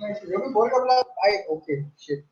जो भी बोल रहा I okay shit.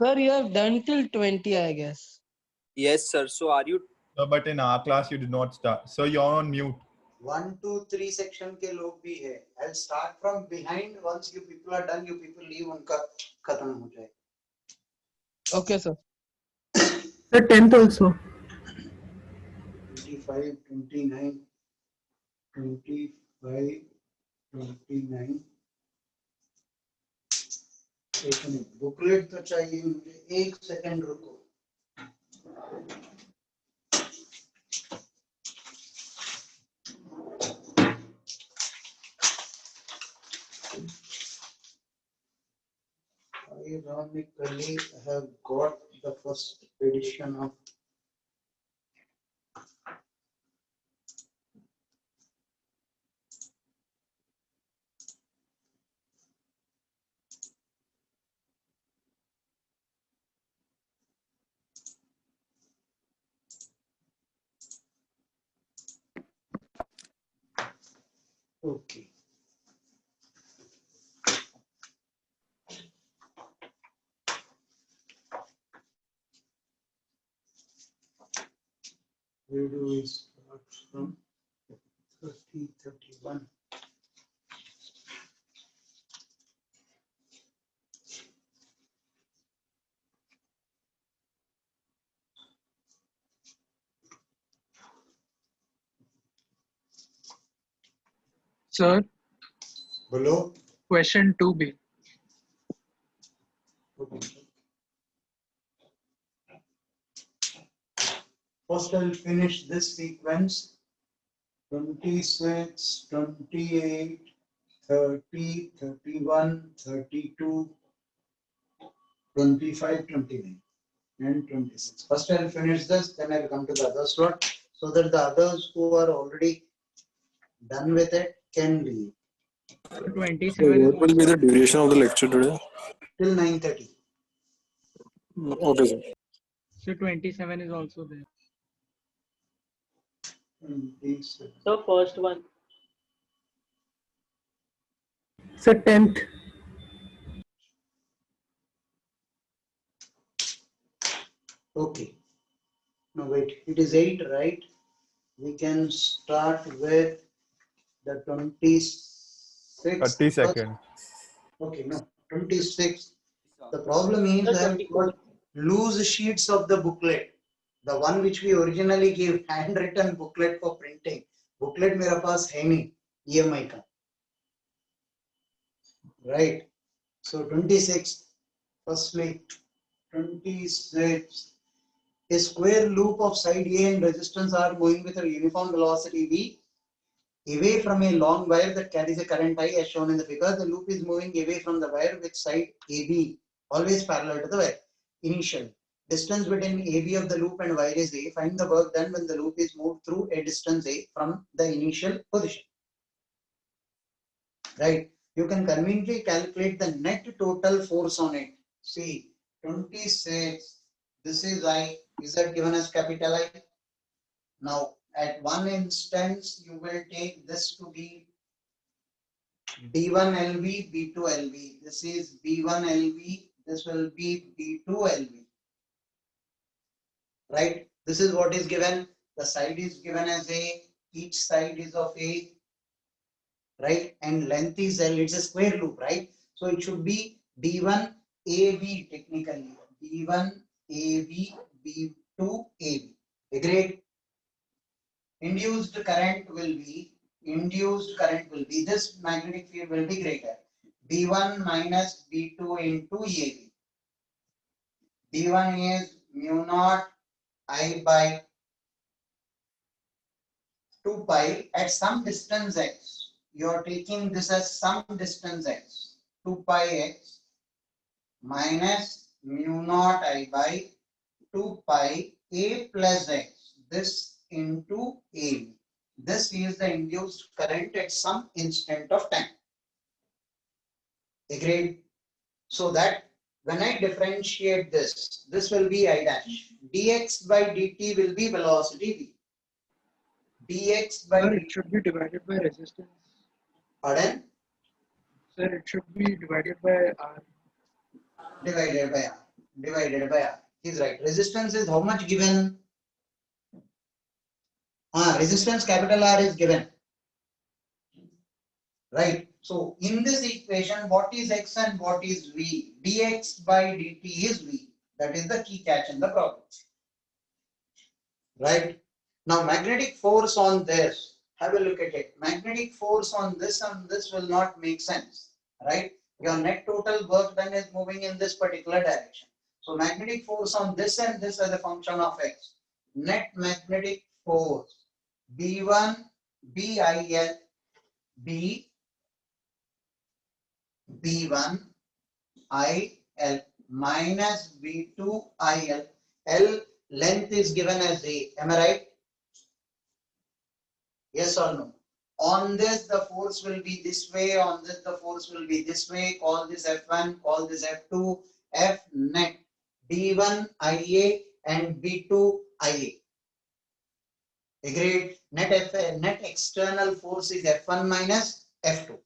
Sir, you have done till 20, I guess. Yes, sir. So are you? But in our class, you did not start. So you're on mute. 1, 2, 3 section के लोग भी है. I'll start from behind. Once you people are done, you people leave. उनका खत्म हो जाए. Okay, sir. The 10th also. 25, 29, 25, 29. एक minute booklet तो चाहिए मुझे. एक सेकंड रुको. Ironically, I have got the first edition of Okay. Where do we start from? 30, 31. Sir, Below. question 2B. Okay. First, I'll finish this sequence. 26, 28, 30, 31, 32, 25, 29, and 26. First, I'll finish this, then I'll come to the others one, so that the others who are already done with it can leave So So 27 is what will be also the duration of the lecture today? till 9:30. Okay, sir. so 27 is also there. 27. So first one. So 10th. Okay. Now wait, it is 8, right? We can start with the 26. 30 seconds. Okay, no, 26. The problem is Sir, I have 24. got loose sheets of the booklet. The one which we originally gave handwritten booklet for printing. Booklet मेरा पास है नहीं EMI का. Right. So 26. Firstly, 26. A square loop of side A and resistance are moving with a uniform velocity V away from a long wire that carries a current I as shown in the figure. The loop is moving away from the wire with side AB always parallel to the wire. Initial distance between AB of the loop and wire is A. Find the work done when the loop is moved through a distance A from the initial position. Right. You can conveniently calculate the net total force on it. See, 26. This is I. Is that given as capital I? Now, at one instance, you will take this to be B1 LV, B2 LV. This is B1 LV. This will be B2 LV. Right? This is what is given. The side is given as A. Each side is of A. Right? And length is L. It's a square loop, right? So it should be B1 AB technically. B1 AB, B2 AB. Agreed? Induced current will be this magnetic field will be greater. B1 minus B2 into AB. B1 is mu naught I by 2 pi at some distance x. You are taking this as some distance x. 2 pi x minus mu naught I by 2 pi A plus x. This into AB. This is the induced current at some instant of time. Agreed? So that when I differentiate this, this will be I dash. Dx by dt will be velocity v. Dx by Sir, dt. it should be divided by resistance. Pardon? Sir, it should be divided by R. Divided by R. Divided by R. He's right. Resistance is how much given? Resistance capital R is given. Right. So in this equation, what is x and what is v? Dx by dt is v. That is the key catch in the problem. Right. Now magnetic force on this, have a look at it. Magnetic force on this and this will not make sense. Right. Your net total work done is moving in this particular direction. So magnetic force on this and this as a function of x. Net magnetic force B1 BIL B B1 IL minus B2 IL. L length is given as A. Am I right? Yes or no? On this, the force will be this way. On this, the force will be this way. Call this F1, call this F2, F net. B1 IA and B2 IA. Agreed. Net external force is F1 minus F2.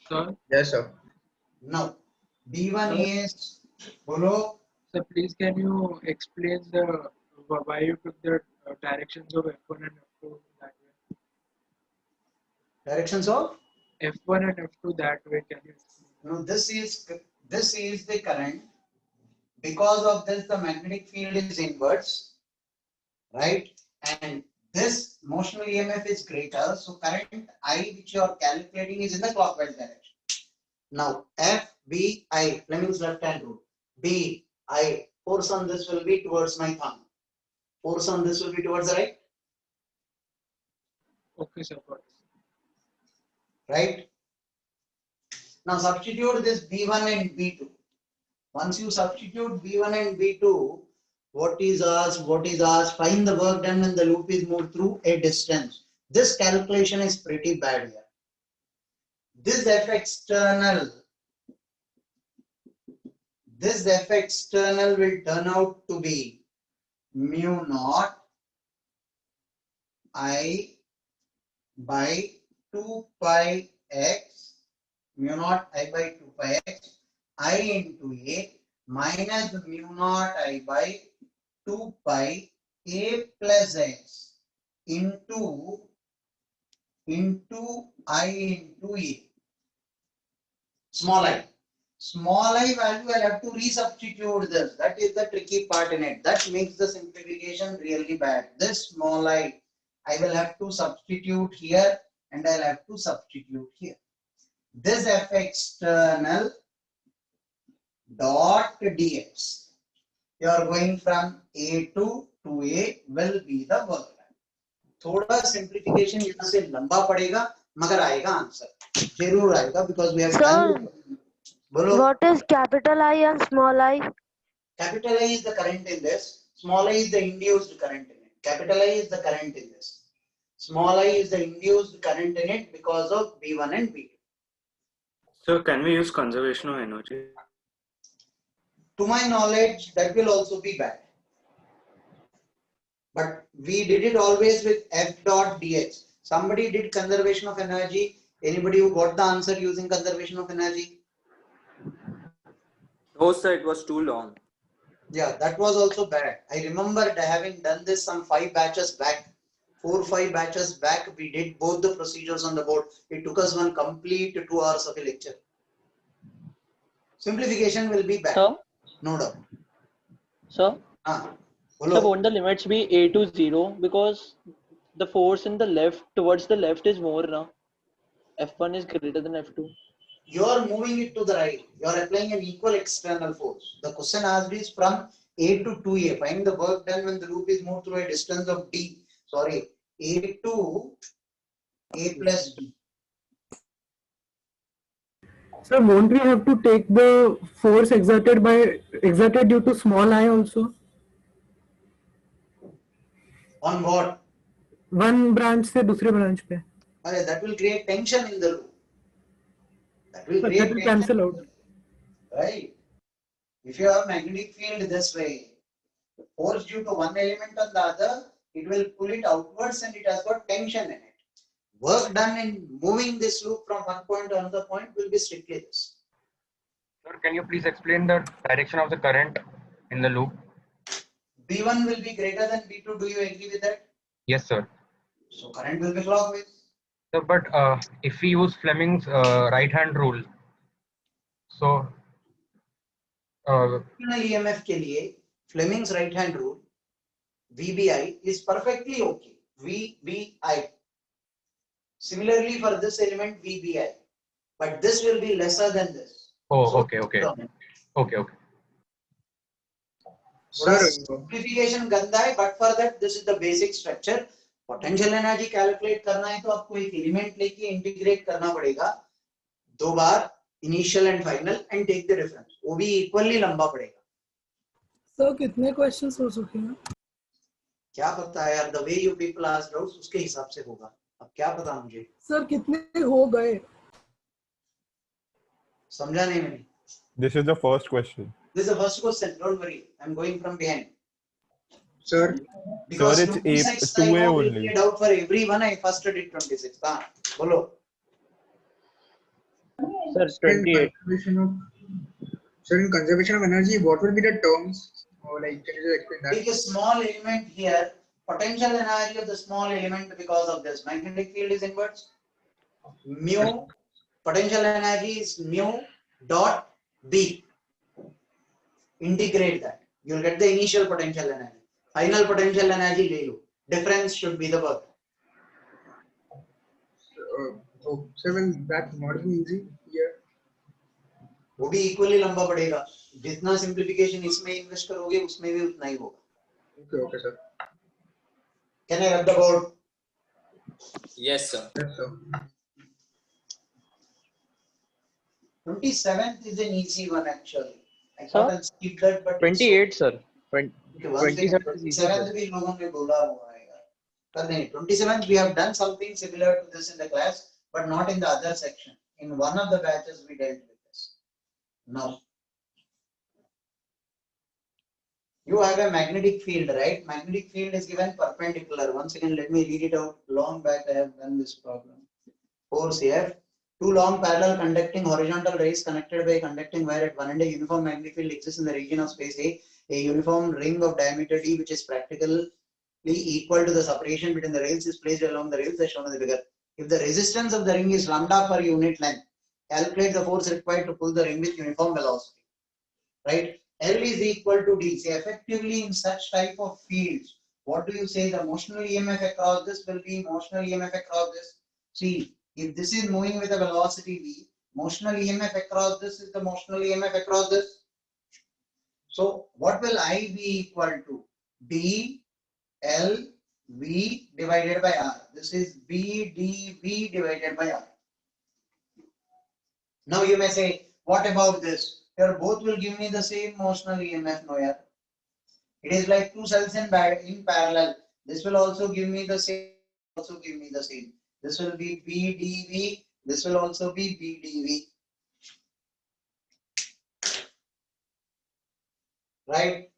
Sir, Yes, sir. Now, B1 is, bolo, sir, please can you explain the why you took the directions of F1 and F2 that way? directions of, F1 and F2 that way, can you explain? no, this is the current. Because of this, the magnetic field is inverse, right? And this motional EMF is greater, so current I which you are calculating is in the clockwise direction. Now F B I, Fleming's left hand rule. B I, force on this will be towards my thumb. Force on this will be towards the right, Okay, sir, got it. right? Now substitute this B1 and B2. Once you substitute B1 and B2, what is asked? Find the work done when the loop is moved through a distance. This calculation is pretty bad here. This F external will turn out to be mu naught I by 2 pi x, mu naught I by 2 pi x, I into A minus mu naught I by 2 pi A plus x into I into A. Small I. Small I value I'll have to resubstitute this. That is the tricky part in it. That makes the simplification really bad. This small I will have to substitute here and I'll have to substitute here. This F external dot dx. You are going from A2 to A will be the work done. थोड़ा simplification यहाँ से लंबा पड़ेगा मगर आएगा answer जरूर आएगा because we have done. बोलो. What is capital I and small I? Capital I is the current in this. Small I is the induced current in it. Capital I is the current in this. Small I is the induced current in it because of B1 and B2. So can we use conservation of energy? To my knowledge, that will also be bad. But we did it always with F dot dx. Somebody did conservation of energy. Anybody who got the answer using conservation of energy? No, sir, it was too long. Yeah, that was also bad. I remember having done this some 5 batches back. 4 or 5 batches back, we did both the procedures on the board. It took us one complete 2 hours of a lecture. Simplification will be bad. Sir, No doubt. sir, Ah, sir, won't the limits be A to 0 because the force in the left towards the left is more now. F1 is greater than F2. you are moving it to the right. You are applying an equal external force. The question asked is from A to 2A. Find the work done when the loop is moved through a distance of D. Sorry, A to A plus D. Sir, won't we have to take the force exerted due to small I also? On what? One branch से दूसरे branch पे. That will create tension in the loop. That will But create that will tension. cancel out. Right. If you have magnetic field this way, force due to one element on the other, it will pull it outwards and it has got tension in it. Work done in moving this loop from one point to another point will be strictly this. Sir, can you please explain the direction of the current in the loop? B1 will be greater than B2. Do you agree with that? Yes, sir. So current will be clockwise. Sir, but if we use Fleming's right-hand rule, so EMF के लिए Fleming's right hand rule VBI is perfectly okay. VBI. Similarly for this element VBI, but this will be lesser than this. oh, So, okay. Sir, simplification गंदा है, but for that this is the basic structure. Potential energy calculate करना है तो आपको एक element लेके integrate करना पड़ेगा 2 बार initial and final and take the difference. वो भी equally लंबा पड़ेगा. Sir, कितने questions हो चुके हैं? क्या पता है यार, the way you people ask doubts उसके हिसाब से होगा. अब क्या पता मुझे. Sir, कितने हो गए? समझा नहीं मैंने. This is the first question. This is the first question. Don't worry. I'm going from behind. Sir, Because Sir, it's 26 I 2A know will only. be a doubt for everyone. I first did 26. Bolo. Sir, in 28. conservation of sir, in conservation of energy, what will be the terms? Or like, can you just explain that? Take a small element here. Potential energy of the small element because of this. Magnetic field is inverse. Mu. Potential energy is mu dot B. Integrate that. You'll get the initial potential energy. Final potential energy ले लो. Difference should be the work. Oh, sir, well, that's not be easy here. वो भी equally लंबा पड़ेगा. जितना simplification इसमें invest करोगे उसमें भी उतना ही होगा. Okay, sir. Can I rub the board? Yes, sir. Yes, sir. 27th is an easy one actually. I Sir? thought I'll skip that, but 28, sir. Okay, once again, 27th भी लोगों ने बोला हुआ है यार. पर नहीं, 27th we have done something similar to this in the class, but not in the other section. In one of the batches we dealt with this. Now, you have a magnetic field, right? Magnetic field is given perpendicular. Once again, let me read it out. Long back I have done this problem. Force F. Two long parallel conducting horizontal rays connected by a conducting wire at one end. A uniform magnetic field exists in the region of space A. A uniform ring of diameter d, which is practically equal to the separation between the rails, is placed along the rails as shown in the figure. If the resistance of the ring is lambda per unit length, calculate the force required to pull the ring with uniform velocity. Right? L is equal to d. So effectively in such type of fields, what do you say? The motional EMF across this will be motional EMF across this. See, if this is moving with a velocity v, motional EMF across this is the motional EMF across this. So what will I be equal to? D L V divided by R. This is B D V divided by R. Now you may say, what about this? Here both will give me the same motional EMF. No, yeah. It is like two cells in parallel. This will also give me the same. Also give me the same. This will be B D V. This will also be B D V. Right?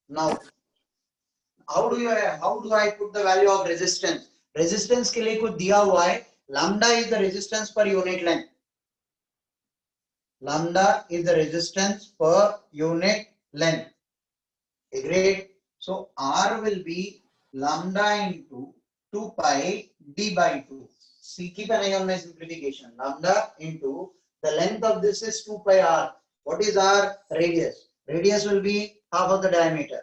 Now, how do I put the value of resistance? Resistance के लिए कुछ दिया हुआ है. Lambda is the resistance per unit length. Lambda is the resistance per unit length. Agreed? So R will be lambda into 2 pi d by 2. See, keep an eye on my simplification. Lambda into the length of this is 2 pi R. What is R? Radius. Radius will be half of the diameter.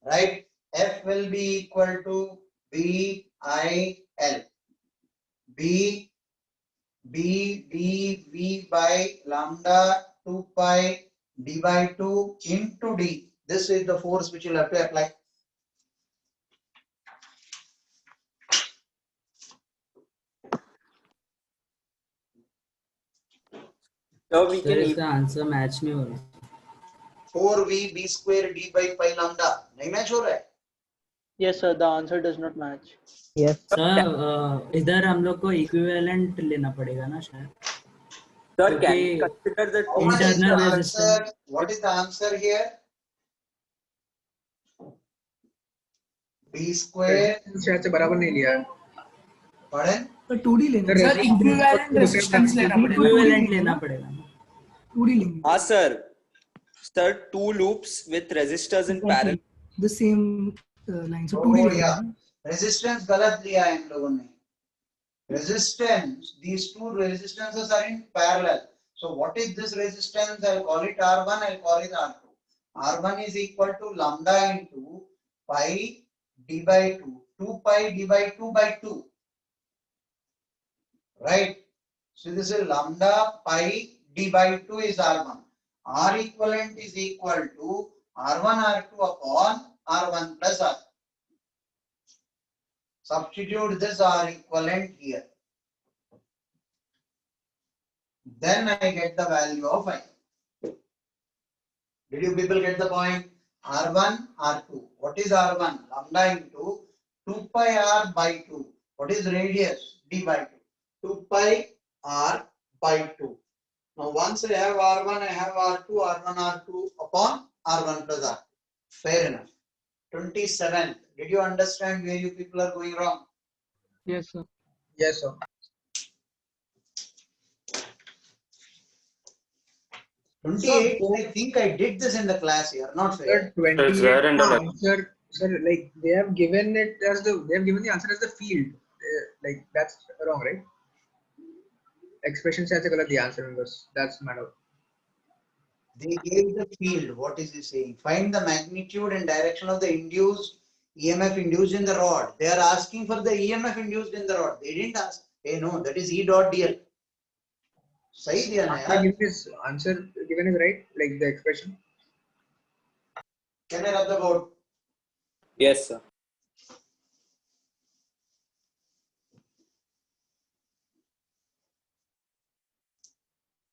Right? F will be equal to B I L. B D V by lambda 2 pi d by 2 into d. This is the force which you will have to apply. So we Sir, can इसका answer match नहीं हो रहा. 4v b square d by pi lambda. नहीं match हो रहा है? Yes, sir. The answer does not match. Sir इधर हम लोग को इक्विवेलेंट लेना पड़ेगा ना शायद. Sir, can we consider the How much is the internal answer? resistance. What is the answer here? b square. शायद से बराबर नहीं लिया है. Pardon? तो 2D लेना सर, इक्विवेलेंट रेजिस्टेंस लेना पड़ेगा. इक्विवेलेंट लेना पड़ेगा. 2D लेंगे. Ah, sir. Sir, two loops with resistors in parallel. The same line. So 2D Oh लेंगे. yeah. Resistance गलत लिया है इन लोगों ने. Resistance. These two resistances are in parallel. So what is this resistance? I'll call it R1. I'll call it R2. R1 is equal to lambda into pi d by 2. 2 pi d by 2 by 2. Right? So this is lambda pi d by 2 is R1. R equivalent is equal to R1 R2 upon R1 plus R. Substitute this R equivalent here. Then I get the value of I. Did you people get the point? R1, R2. What is R1? Lambda into 2 pi R by 2. What is radius? D by 2. 2 pi R by 2. Now once I have R1, I have R2, R1, R2 upon R1 plus R2. Fair enough. 27th. Did you understand where you people are going wrong? Yes, sir. Yes, sir. 28. I think I did this in the class here. Not fair. 28 It's there in the left. answer, sir, like they have given it as they have given the answer as the field. Like that's wrong, right? Expression se acha galat the answer was that's matter. They gave the field. What is he saying? Find the magnitude and direction of the induced EMF induced in the rod. They are asking for the EMF induced in the rod. They didn't ask. Hey, no, that is E dot dl. सही दिया ना यार. Answer given is right, like the expression. Can I rub the board? Yes, sir.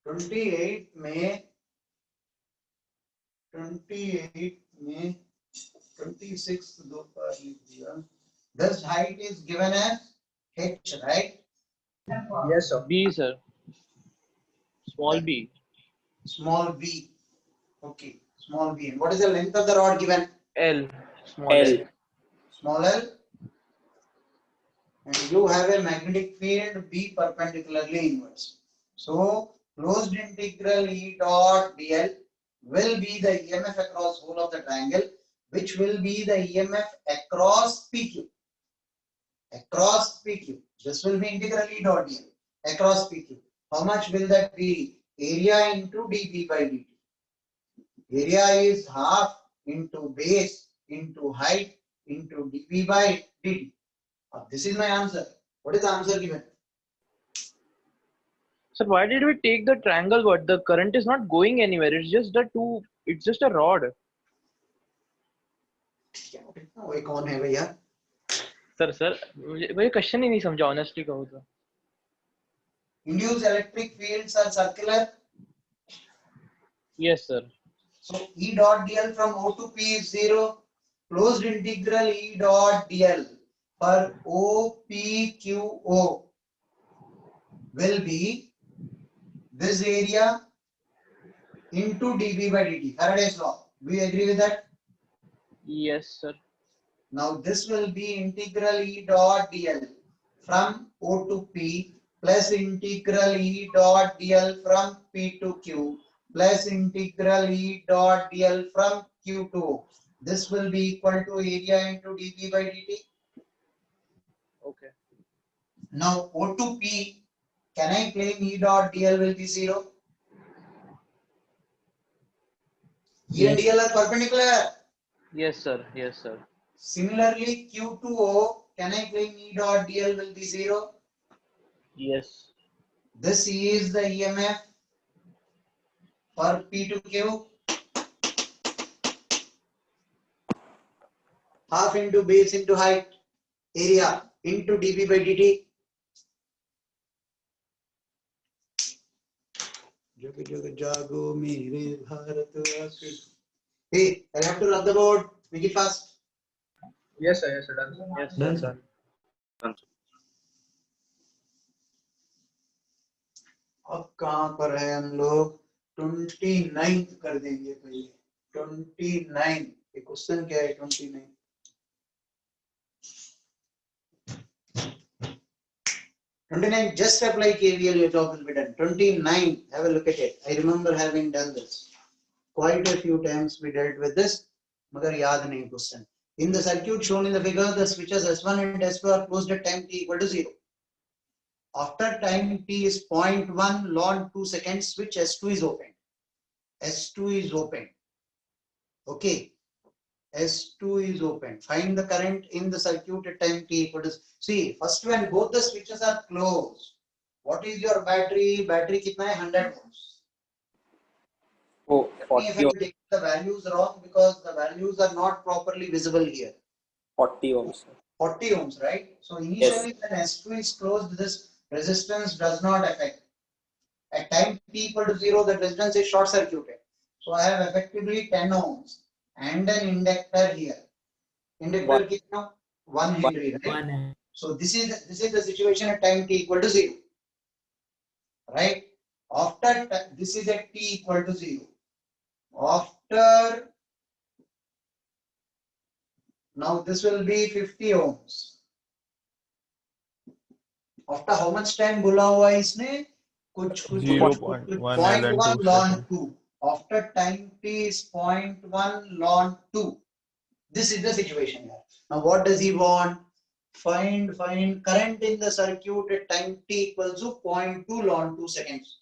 Twenty-eight May 26th this height is given as h, right? Yes, sir. B, sir. Small b. Small b. Okay, small b. And what is the length of the rod given? L. Small L. l. Small l. And you have a magnetic field B perpendicularly inwards. So closed integral E dot dl will be the EMF across whole of the triangle, which will be the EMF across PQ. Across PQ. This will be integral E dot dl across PQ. How much will that be? Area into dP by dt. Area is half into base into height into dP by dt. This is my answer. What is the answer given? Sir, why did we take the triangle? What, the current is not going anywhere. It's just the two. It's just a rod. वो कौन है भैया? Sir मुझे question ही नहीं समझा honestly कहूँ तो. Induced electric fields are circular. Yes, sir. So E dot dl from O to P is 0. Closed integral E dot dl for OPQO will be this area into dB by dt. Faraday's law. Do you agree with that? Yes, sir. Now this will be integral E dot dl from O to P plus integral E dot dl from P to Q plus integral E dot dl from Q to O. This will be equal to area into dB by dt. Okay. Now O to P, can I claim E dot dl will be 0? E and dl are perpendicular. Yes, sir. Yes, sir. Similarly, Q to O, can I claim E dot dl will be 0? Yes. This is the EMF for P to Q. Half into base into height, area into dB by dt. Jog jog jago mere bharatvaasi. Hey, I have to rub the board. Make it fast. Yes, sir. Yes, sir. Done. Yes, Done, sir. अब कहाँ पर है हम लोग? 29 कर देंगे पहले. 29. ये क्वेश्चन क्या है? 29. 29. Just apply KVL. Your job will be done. 29. Have a look at it. I remember having done this quite a few times. We dealt with this. मगर याद नहीं question. In the circuit shown in the figure, the switches S1 and S2 are closed at time t equal to 0. After time t is 0.1 log 2 seconds, switch S2 is open. S2 is open. Okay. S2 is open. Find the current in the circuit at time t equal to. See, first when both the switches are closed, what is your battery? Battery kitna hai? 100 ohms. Oh, If 40 I take the values wrong because the values are not properly visible here. 40 ohms. 40 ohms, right? So initially when S2 is closed, this resistance does not affect. At time t equal to 0, the resistance is short circuited. So I have effectively 10 ohms and an inductor here. Inductor kitna? 1 Henry, right? So this is the situation at time t equal to 0. Right? After this is at t equal to 0. After, now this will be 50 ohms. After how much time बोला हुआ इसने? कुछ 0.1 0.1 ln seconds. 2. After time t is 0.1 ln 2. This is the situation here. Now what does he want? Find current in the circuit at time t equals to 0.2 ln 2 seconds.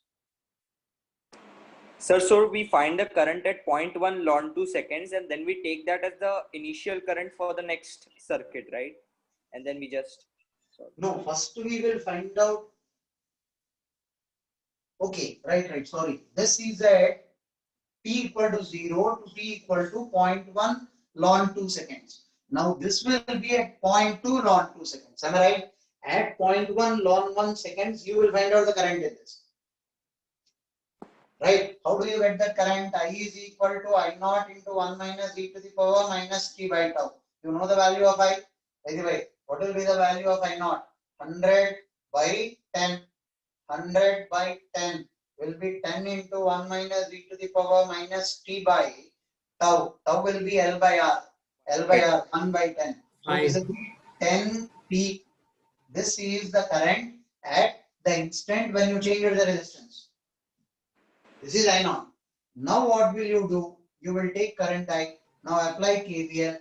Sir, so we find the current at 0.1 ln 2 seconds and then we take that as the initial current for the next circuit, right? And then we just... No, first we will find out. Okay, right, sorry. This is at t equal to 0 to t equal to 0.1 ln 2 seconds. Now this will be at 0.2 ln 2 seconds. Am I right? At 0.1 ln 1 seconds, you will find out the current in this. Right? How do you get the current? I is equal to I naught into 1 minus e to the power minus t by tau. You know the value of I? By the way, what will be the value of I naught? 100 by 10. 100 by 10 will be 10 into 1 minus e to the power minus t by tau. Tau will be L by R. L by R, 1 by 10. So this is 10 t. This is the current at the instant when you change the resistance. This is I naught. Now what will you do? You will take current I. Now apply KVL.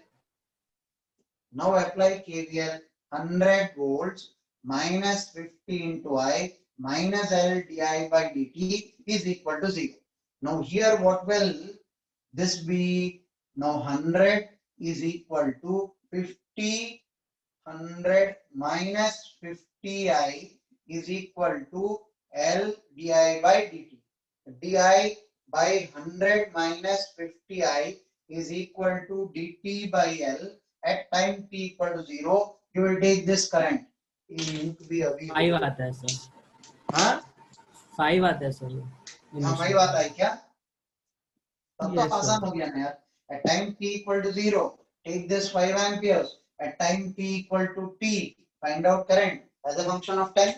Now apply KVL. 100 volts minus 50 into I minus L di by dt is equal to 0. Now here what will this be? Now 100 is equal to 50. 100 minus 50I is equal to L di by dt. Di by 100 minus 50I is equal to dt by L. At time t equal to 0, you will take this current. 5 आता है sir. हाँ? 5 आता है sir. हाँ 5 आता है क्या? तब तो आसान हो गया ना यार. At time t equal to 0, take this 5 amperes. At time t equal to t, find out current as a function of time.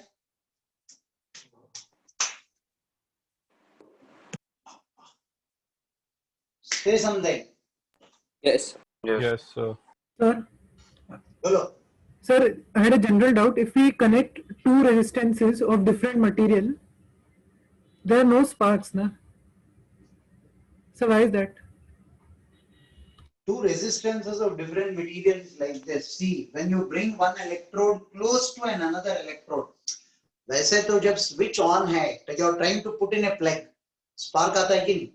Say something. Yes. Yes, sir. Sir, Hello. sir, I had a general doubt. If we connect two resistances of different material, there are no sparks, na? So why is that? Two resistances of different materials like this. See, when you bring one electrode close to another electrode, वैसे तो जब switch on है, you are trying to put in a plug, spark आता है कि नहीं?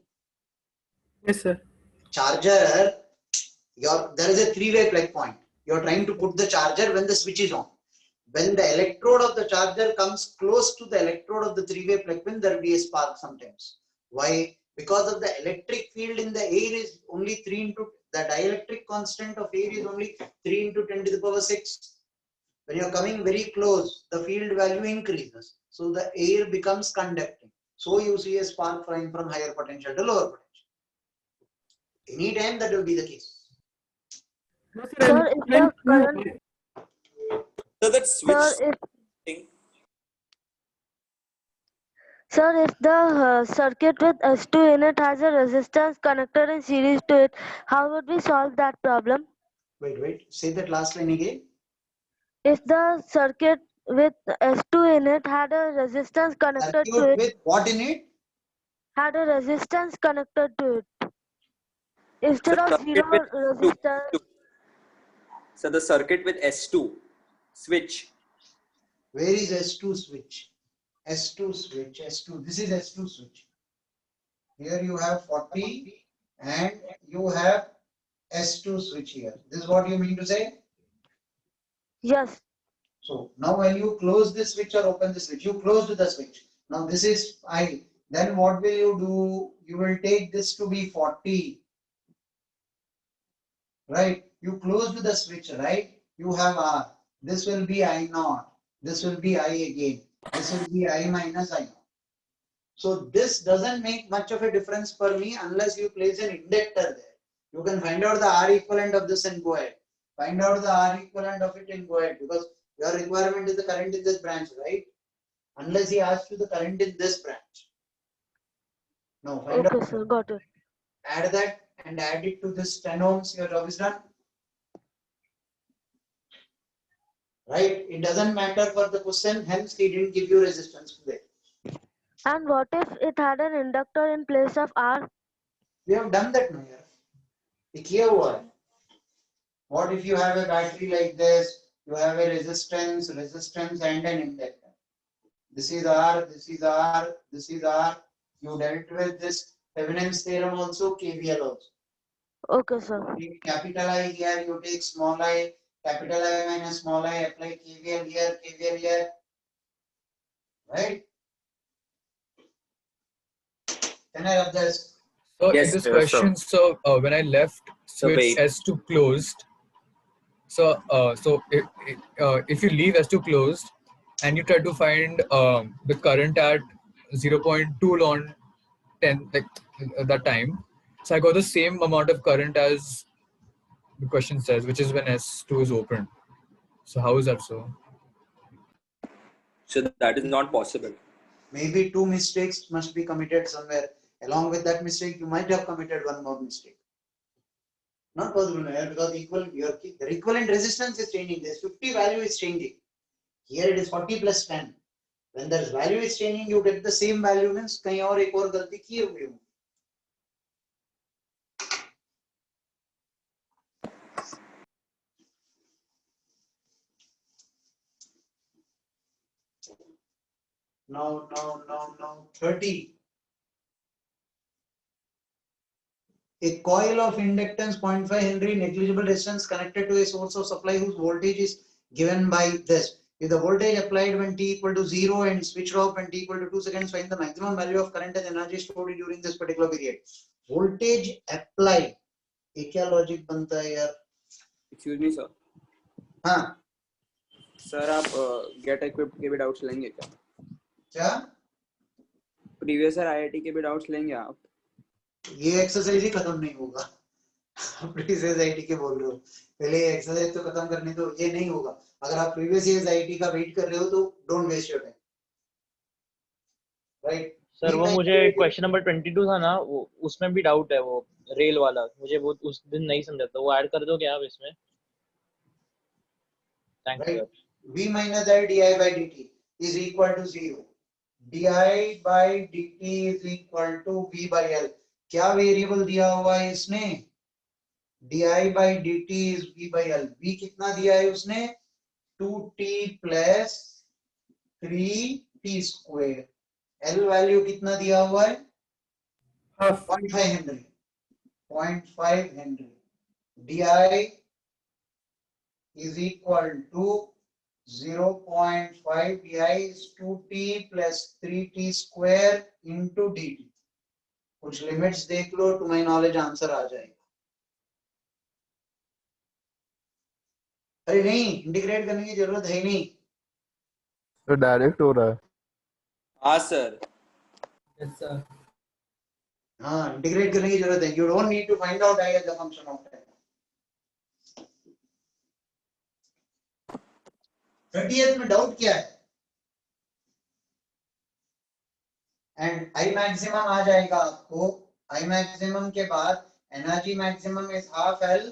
Yes, sir. Charger, there is a three-way plug point. You are trying to put the charger when the switch is on. When the electrode of the charger comes close to the electrode of the three-way plug pin, there will be a spark sometimes. Why? Because of the electric field in the air is only 3 into, the dielectric constant of air is only 3 into 10 to the power 6. When you are coming very close, the field value increases. So the air becomes conducting. So you see a spark flying from higher potential to lower potential. Anytime that will be the case. No, sir, Sir, if the current, So that switch sir, thing. sir, if the circuit with S2 in it has a resistance connected in series to it, how would we solve that problem? Wait. Say that last line again. If the circuit with S2 in it had a resistance connected to Circuit it, with what in it? had a resistance connected to it, instead The of circuit zero with resistance. So the circuit with S2 switch. Where is S2 switch? S2 switch, S2. This is S2 switch. Here you have 40 and you have S2 switch here. This is what you mean to say? Yes. So now when you close this switch or open the switch, you closed the switch. Now this is I. Then what will you do? You will take this to be 40. Right? You closed the switch, right? You have R. This will be I naught. This will be I again. This will be I minus I naught. So this doesn't make much of a difference for me unless you place an inductor there. You can find out the R equivalent of this and go ahead. Find out the R equivalent of it and go ahead, because your requirement is the current in this branch, right? Unless he asks you the current in this branch. Now find Okay, out, sir. Got it. add that and add it to this 10 ohms, your job is done. Right? It doesn't matter for the question, hence he didn't give you resistance today. And what if it had an inductor in place of R? We have done that now. ये किया हुआ है. What if you have a battery like this? You have a resistance and an inductor. This is R, this is R, this is R. You dealt with this Thevenin's theorem also, KVL also. Okay, sir. Take capital I here, you take small I, capital I minus small I, apply KVL here, right? Can I have this? So Yes, in this yes, question, sir. so when I left switch wait. S2 closed, so if you leave S2 closed and you try to find the current at 0.2 ln 10 like that time, so I got the same amount of current as the question says, which is when S2 is open. So how is that so? So that is not possible. Maybe two mistakes must be committed somewhere. Along with that mistake, you might have committed one more mistake. Not possible because the equivalent resistance is changing. This 50 value is changing. Here it is 40 plus 10. When the value is changing, you get the same value means कहीं और एक और गलती की हुई हो. Now 30. A coil of inductance 0.5 Henry negligible resistance connected to a source of supply whose voltage is given by this. If the voltage applied when t equal to 0 and switched off when t equal to 2 seconds, find the maximum value of current and energy stored during this particular period. Voltage applied. ये क्या logic बनता है यार? Excuse me, sir. हाँ. Sir, आप get equipped के भी doubts लेंगे क्या? क्या? Previous year IIT के भी doubts लेंगे आप? ये एक्सरसाइज ही खत्म नहीं होगा. प्रीवियस आईटी के बोल रहे हो, पहले एक्सरसाइज तो खत्म करने दो. ये नहीं होगा. अगर आप प्रीवियस ईयर आईटी का वेट कर रहे हो तो don't waste your time. Right sir वो मुझे क्वेश्चन नंबर 22 था ना, वो उसमें भी डाउट है, वो रेल वाला मुझे वो उस दिन नहीं समझा था, वो ऐड कर दो क्या आप इसमें? Thank you sir. v minus I di by dt is equal to 0. di by dt is equal to v by L. क्या वेरिएबल दिया हुआ है इसने? di by dt is v by L. v कितना दिया है उसने? 2t plus 3t square. L value कितना दिया हुआ है? 0.5 Henry. 0.5 Henry. di is equal to 0.5 di is 2t plus 3t square into dt. कुछ लिमिट्स देख लो, टू माय नॉलेज आंसर आ जाएगा. अरे नहीं, इंटीग्रेट करने की जरूरत है नहीं. तो डायरेक्ट हो रहा है. हाँ सर. Yes, sir. हाँ, इंटीग्रेट करने की जरूरत है. You don't need to find out I as a function of time. 30th में डाउट क्या है? एंड आई मैक्सिमम आ जाएगा आपको. आई मैक्सिमम के बाद energy maximum is half L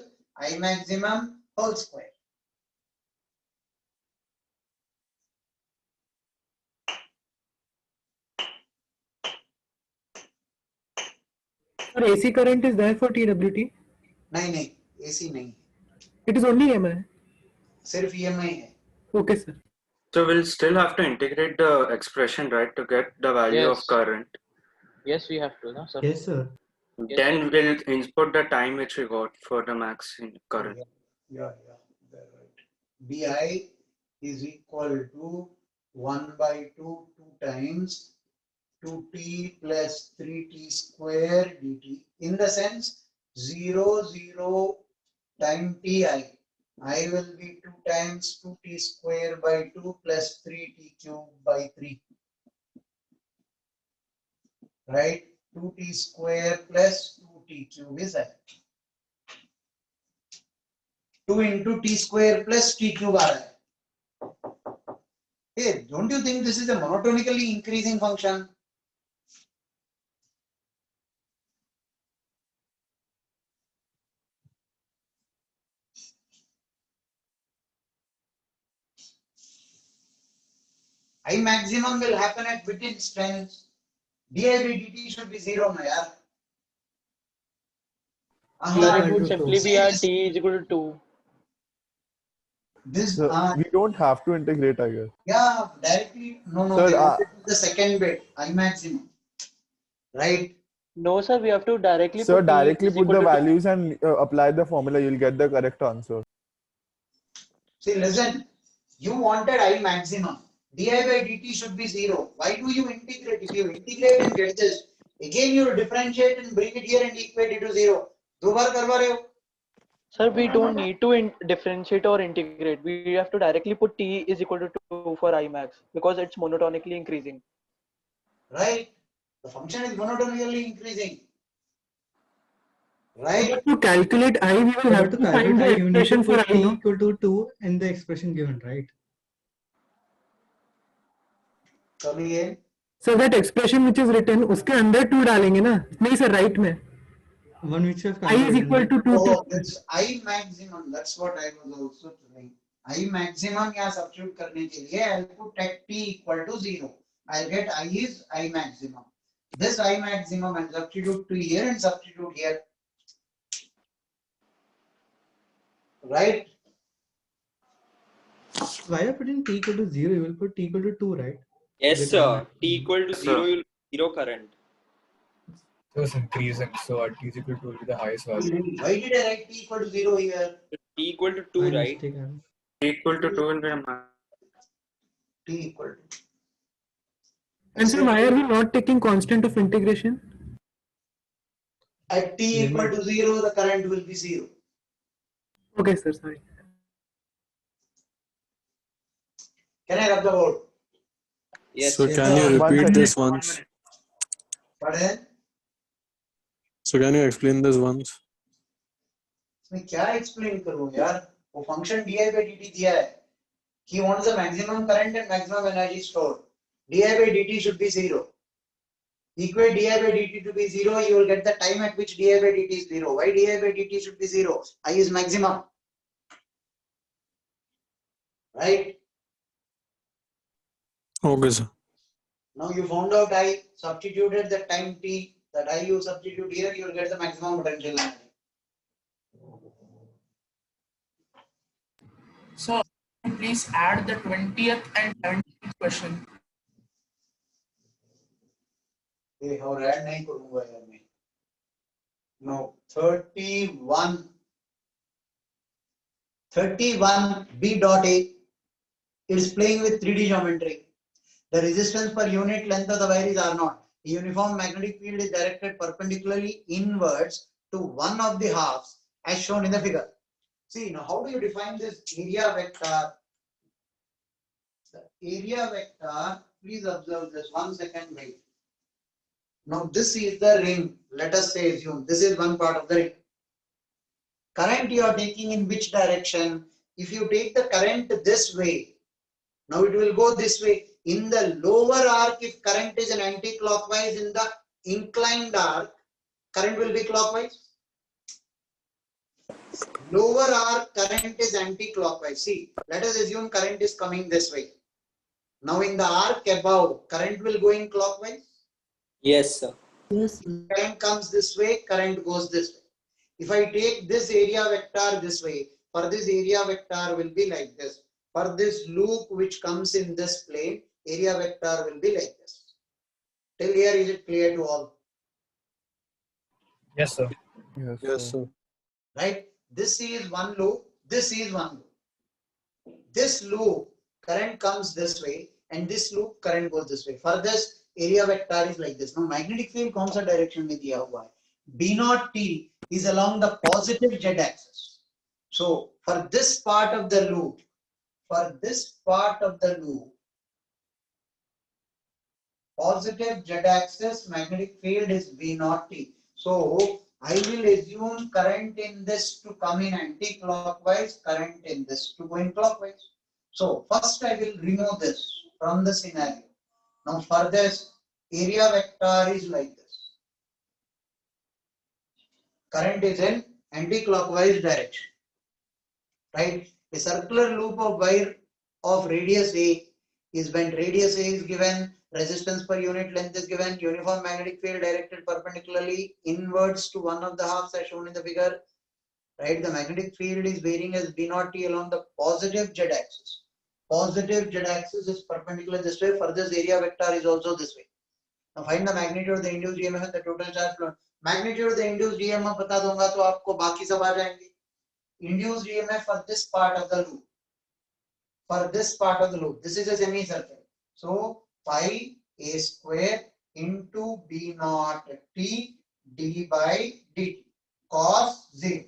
I maximum whole square. Sir, AC current is there for TWT? नहीं, AC नहीं. It is only EMI. सिर्फ EMI है. Okay, sir. So we'll still have to integrate the expression, right, to get the value of Yes. current. Yes, we have to, no, sir? Yes, sir. Then we'll input the time which we got for the max in current. Yeah, right. Bi is equal to 1 by 2 times 2t plus 3t square dt. In the sense 0 time ti. I will be 2 times 2t square by 2 plus 3t cube by 3. Right? 2t square plus 2t cube is that. 2 into t square plus t cube आ रहा है. Hey, don't you think this is a monotonically increasing function? I maximum will happen at within strength. Di by dt should be 0, my yaar. So it would simply be at t is equal to 2. This So we don't have to integrate, I guess. yeah, directly. No, Sir, they wanted the second bit, I maximum. Right? No, sir, we have to directly So put t directly is put equal the to 2. values and apply the formula. You'll get the correct answer. See, listen, you wanted I maximum. Di by dt should be 0. Why do you integrate? If you integrate and get this, again you differentiate and bring it here and equate it to 0. दो बार करवा रहे हो? Sir, we don't need to differentiate or integrate. We have to directly put t is equal to 2 for I max because it's monotonically increasing. Right? The function is monotonically increasing. Right? To calculate I, we will have to find the you need to expression for put I. t No? equal to 2 in the expression given, right? Come again. So that expression which is written, उसके अंदर 2 डालेंगे ना? नहीं sir, right में. One which you have I is equal to 2. Oh, that's I maximum. That's what I was also doing. I maximum यहाँ substitute करने के लिए I'll put at t equal to 0. I'll get I is I maximum. This I maximum and substitute to here and substitute here. Right? Why are you putting t equal to 0? You will put t equal to 2, right? Yes, With sir. T equal to 0, you'll zero current. So it's increasing. So at t is equal to 2 will be the highest value. Why did I write t equal to 0 here? T equal to 2, right? T equal to 2 will be a T equal to. And so why are we not taking constant of integration? At t equal to 0, the current will be 0. Okay, sir, sorry. Can I rub the board? Yes. So can you repeat this once? Pardon? So can you explain this once? मैं क्या explain करूँ यार? वो function di by dt दिया है. He wants the maximum current and maximum energy stored. Di by dt should be 0. Equate di by dt to be 0, you will get the time at which di by dt is 0. Why di by dt should be 0? I is maximum. Right? Okay, sir. Now you found out I, substituted the time t, that I you substitute here, you will get the maximum potential energy. So please add the 20th and 17th question. और add नहीं करूंगा यार मैं. No, 31 B dot A. It's playing with 3D geometry. The resistance per unit length of the wire is R0. The uniform magnetic field is directed perpendicularly inwards to one of the halves as shown in the figure. See, now how do you define this area vector? The area vector, please observe this 1 second, wait. Now this is the ring. Let us say, assume this is one part of the ring. Current you are taking in which direction? If you take the current this way, now it will go this way. In the lower arc, if current is an anti-clockwise, in the inclined arc, current will be clockwise. Lower arc current is anti-clockwise. See, let us assume current is coming this way. Now in the arc above, current will go in clockwise. Yes, sir. Yes. Current comes this way, current goes this way. If I take this area vector this way, for this area vector will be like this. For this loop which comes in this plane, area vector will be like this. Till here, is it clear to all? Yes, sir. Yes, sir. Right? This is one loop, this is one loop. This loop, current comes this way, and this loop, current goes this way. For this, area vector is like this. Now, magnetic field कौन सा direction में दिया हुआ है? B0 T is along the positive z axis. So, for this part of the loop, positive z axis magnetic field is V0 T. So, I will assume current in this to come in anti-clockwise, current in this to go in clockwise. So, first I will remove this from the scenario. Now, for this, area vector is like this. Current is in anti-clockwise direction. Right? A circular loop of wire of radius A is bent. Radius A is given, resistance per unit length is given, uniform magnetic field directed perpendicularly inwards to one of the halves as shown in the figure. Right, the magnetic field is varying as B naught T along the positive Z axis. Positive Z axis is perpendicular this way, furthest area vector is also this way. Now find the magnitude of the induced EMF and the total charge flow. Magnitude of the induced EMF बता दूंगा तो आपको बाकी सब आ जाएंगे. Induced EMF for this part of the loop. For this part of the loop, this is a semicircle. So pi a square into B naught T d by dt cos 0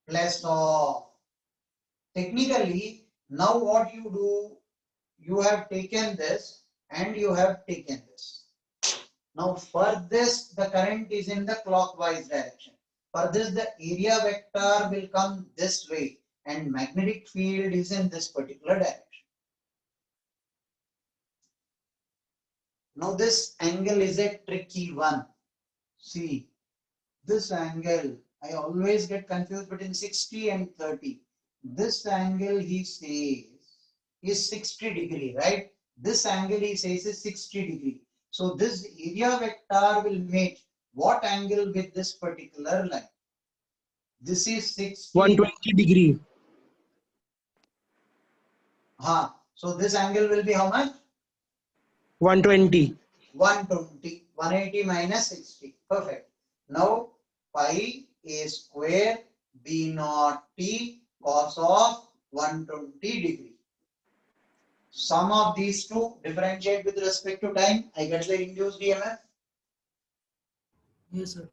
plus of. Technically, now what you do, you have taken this and you have taken this. Now for this, the current is in the clockwise direction. For this, the area vector will come this way and magnetic field is in this particular direction. Now this angle is a tricky one. See, this angle, I always get confused between 60 and 30. This angle he says is 60 degree, right? This angle he says is 60 degree. So this area vector will make what angle with this particular line? This is 60. 120 degree. So this angle will be how much? 120. 120. 180 minus 60. Perfect. Now pi a square B naught T cos of 120 degree. Sum of these two differentiate with respect to time. I get the induced EMF. Yes, sir.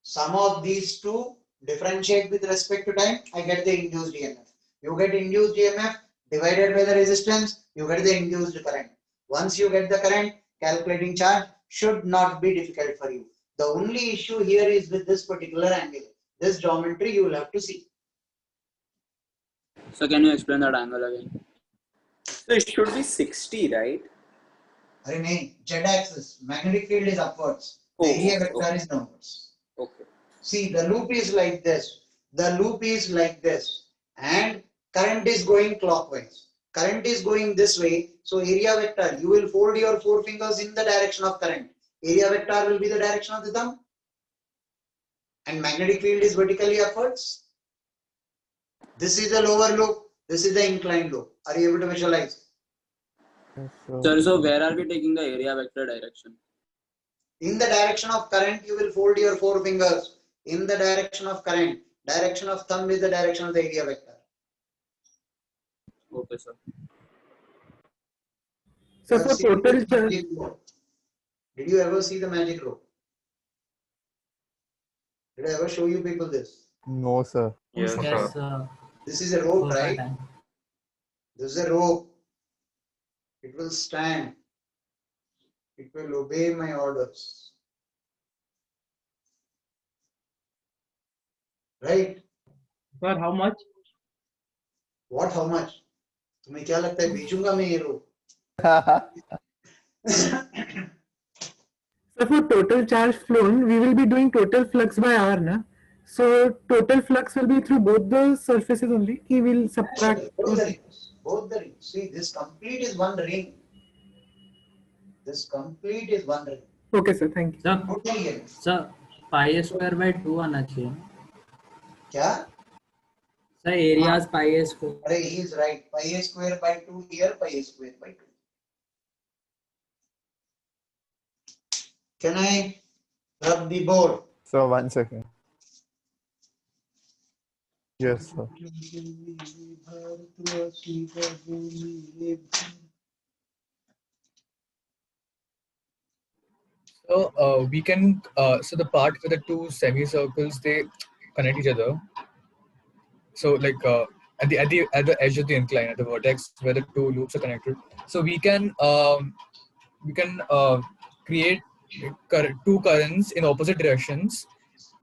Sum of these two differentiate with respect to time. I get the induced EMF. You get induced EMF divided by the resistance. You get the induced current. Once you get the current, calculating charge should not be difficult for you. The only issue here is with this particular angle. This geometry you will have to see. So can you explain that angle again? So it should be 60, right? Remain Z-axis. Magnetic field is upwards. The area vector is downwards. Okay. See, the loop is like this. The loop is like this. And current is going clockwise. Current is going this way. So area vector, you will fold your four fingers in the direction of current. Area vector will be the direction of the thumb. And magnetic field is vertically upwards. This is the lower loop. This is the inclined loop. Are you able to visualize? Sir, so where are we taking the area vector direction? In the direction of current, you will fold your four fingers. In the direction of current. Direction of thumb is the direction of the area vector. Okay, sir. So for total charge, did you ever see the magic rope? Did I ever show you people this? No, sir. Yes, sir. This is a rope, right? This is a rope. It will stand. It will obey my orders. Right? Sir, how much? What? How much? तुम्हें क्या लगता है बेचूंगा मैं ये rope? so for total charge flown, we will be doing total flux by R, na? So total flux will be through both the surfaces only. He will subtract both the rings. Both the rings. See, this complete is one ring. This complete is one ring. Okay, sir. Thank you. Sir, sir, pi square by 2 आना चाहिए. क्या? Sir, area is pi square. अरे, he is right. Pi a square by 2 here. Pi a square by 2. Can I rub the board? So 1 second. Yes, sir. So we can so the part where the two semicircles they connect each other. So like at the edge of the incline, at the vertex where the two loops are connected. So we can create two currents in opposite directions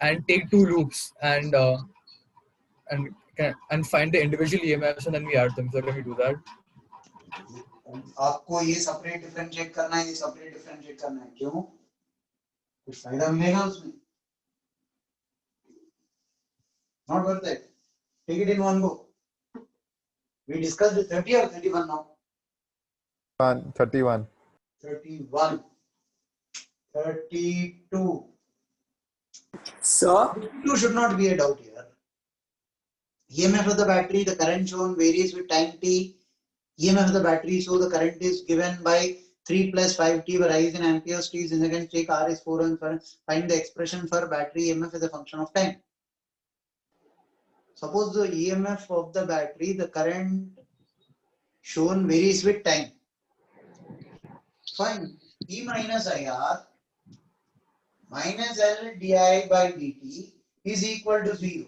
and take two loops and find the individual EMFs and then we add them. So can we do that? आपको ये separate differentiate करना है, ये separate differentiate करना है. क्यों? कुछ फायदा मिलेगा उसमें? Not worth it. Take it in one go. We discussed the 30 or 31 now. 31. 31. 32. So 32 should not be a doubt here. EMF of the battery, the current shown varies with time t. EMF of the battery, so the current is given by 3 plus 5t by rise in amperes, t is in seconds, take R is 4 and find the expression for battery EMF as a function of time. Suppose the EMF of the battery, the current shown varies with time. Fine. E minus IR minus L di by dt is equal to 0.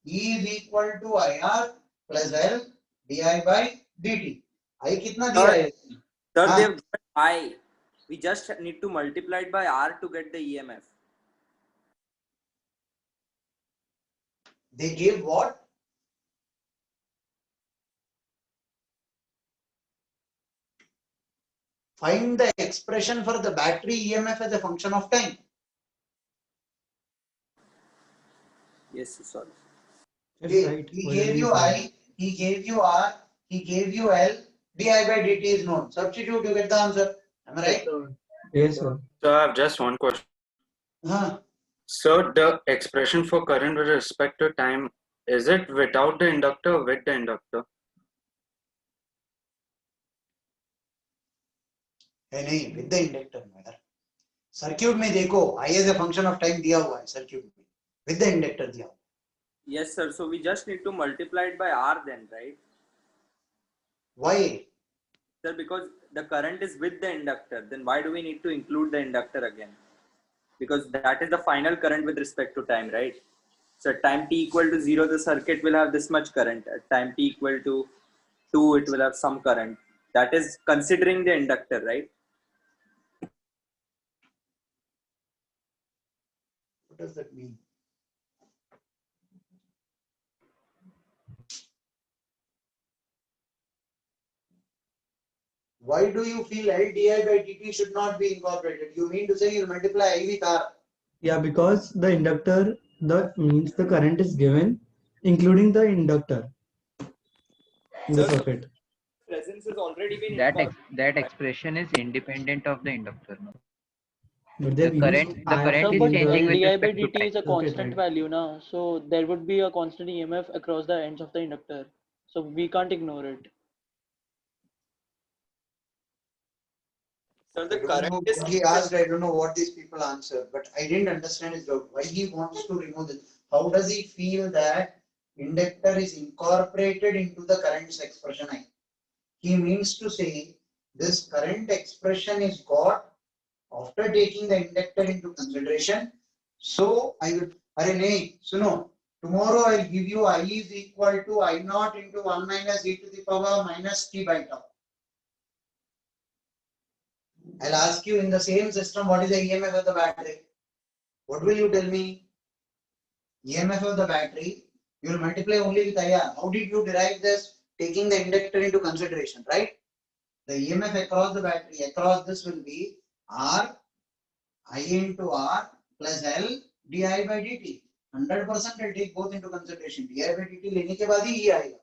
E is equal to IR plus L di by dt. I कितना दिया है? Sir, they have given I. We just need to multiply it by R to get the EMF. They gave what? Find the expression for the battery EMF as a function of time. Yes, sorry. He gave you I, he gave you R, he gave you L, di by dt is known. Substitute, you get the answer. Am I right? Yes, sir. So I have just one question. So the expression for current with respect to time, is it without the inductor or with the inductor? नहीं, with the inductor में circuit में देखो I as a function of time दिया हुआ है circuit में with the inductor दिया हुआ. Yes, sir. So we just need to multiply it by R then, right? Why? Sir, because the current is with the inductor, then why do we need to include the inductor again? Because that is the final current with respect to time, right? So at time t equal to 0, the circuit will have this much current. At time t equal to 2, it will have some current. That is considering the inductor, right? What does that mean? Why do you feel L di by dt should not be incorporated? You mean to say you multiply I with R? Yeah, because the inductor, means the current is given, including the inductor in the circuit. Presence has already been That expression is independent of the inductor. No? But The current is But changing with di by respect to dt time. is a constant value now, so there would be a constant EMF across the ends of the inductor. So we can't ignore it. So the current is he asked, I don't know what these people answered, but I didn't understand his doubt. Why he wants to remove this? How does he feel that inductor is incorporated into the current's expression? He means to say this current expression is got after taking the inductor into consideration. So I will, suno, tomorrow I'll give you I is equal to I naught into 1 minus e to the power minus t by tau. I'll ask you in the same system, what is the EMF of the battery? What will you tell me? EMF of the battery, you will multiply only with IR. How did you derive this? Taking the inductor into consideration, right? The EMF across the battery, across this will be R, I into R plus L di by dt. 100% I'll take both into consideration. Di by dt लेने के बाद ही ये आएगा.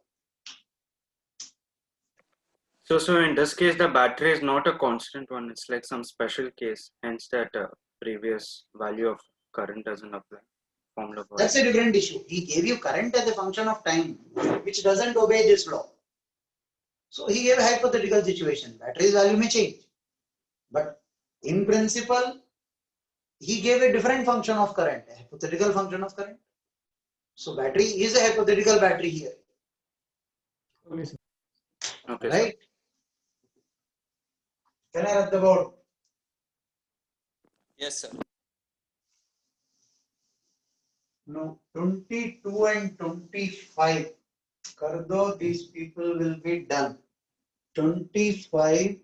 So in this case, the battery is not a constant one. It's like some special case. Hence that previous value of current doesn't apply. Formula for That's a different issue. He gave you current as a function of time, which doesn't obey this law. So he gave a hypothetical situation. Battery's value may change. But in principle, he gave a different function of current, a hypothetical function of current. So battery is a hypothetical battery here. Okay, right? Can I write the board? Yes, sir. No, 22 and 25. Kardo, these people will be done. 25.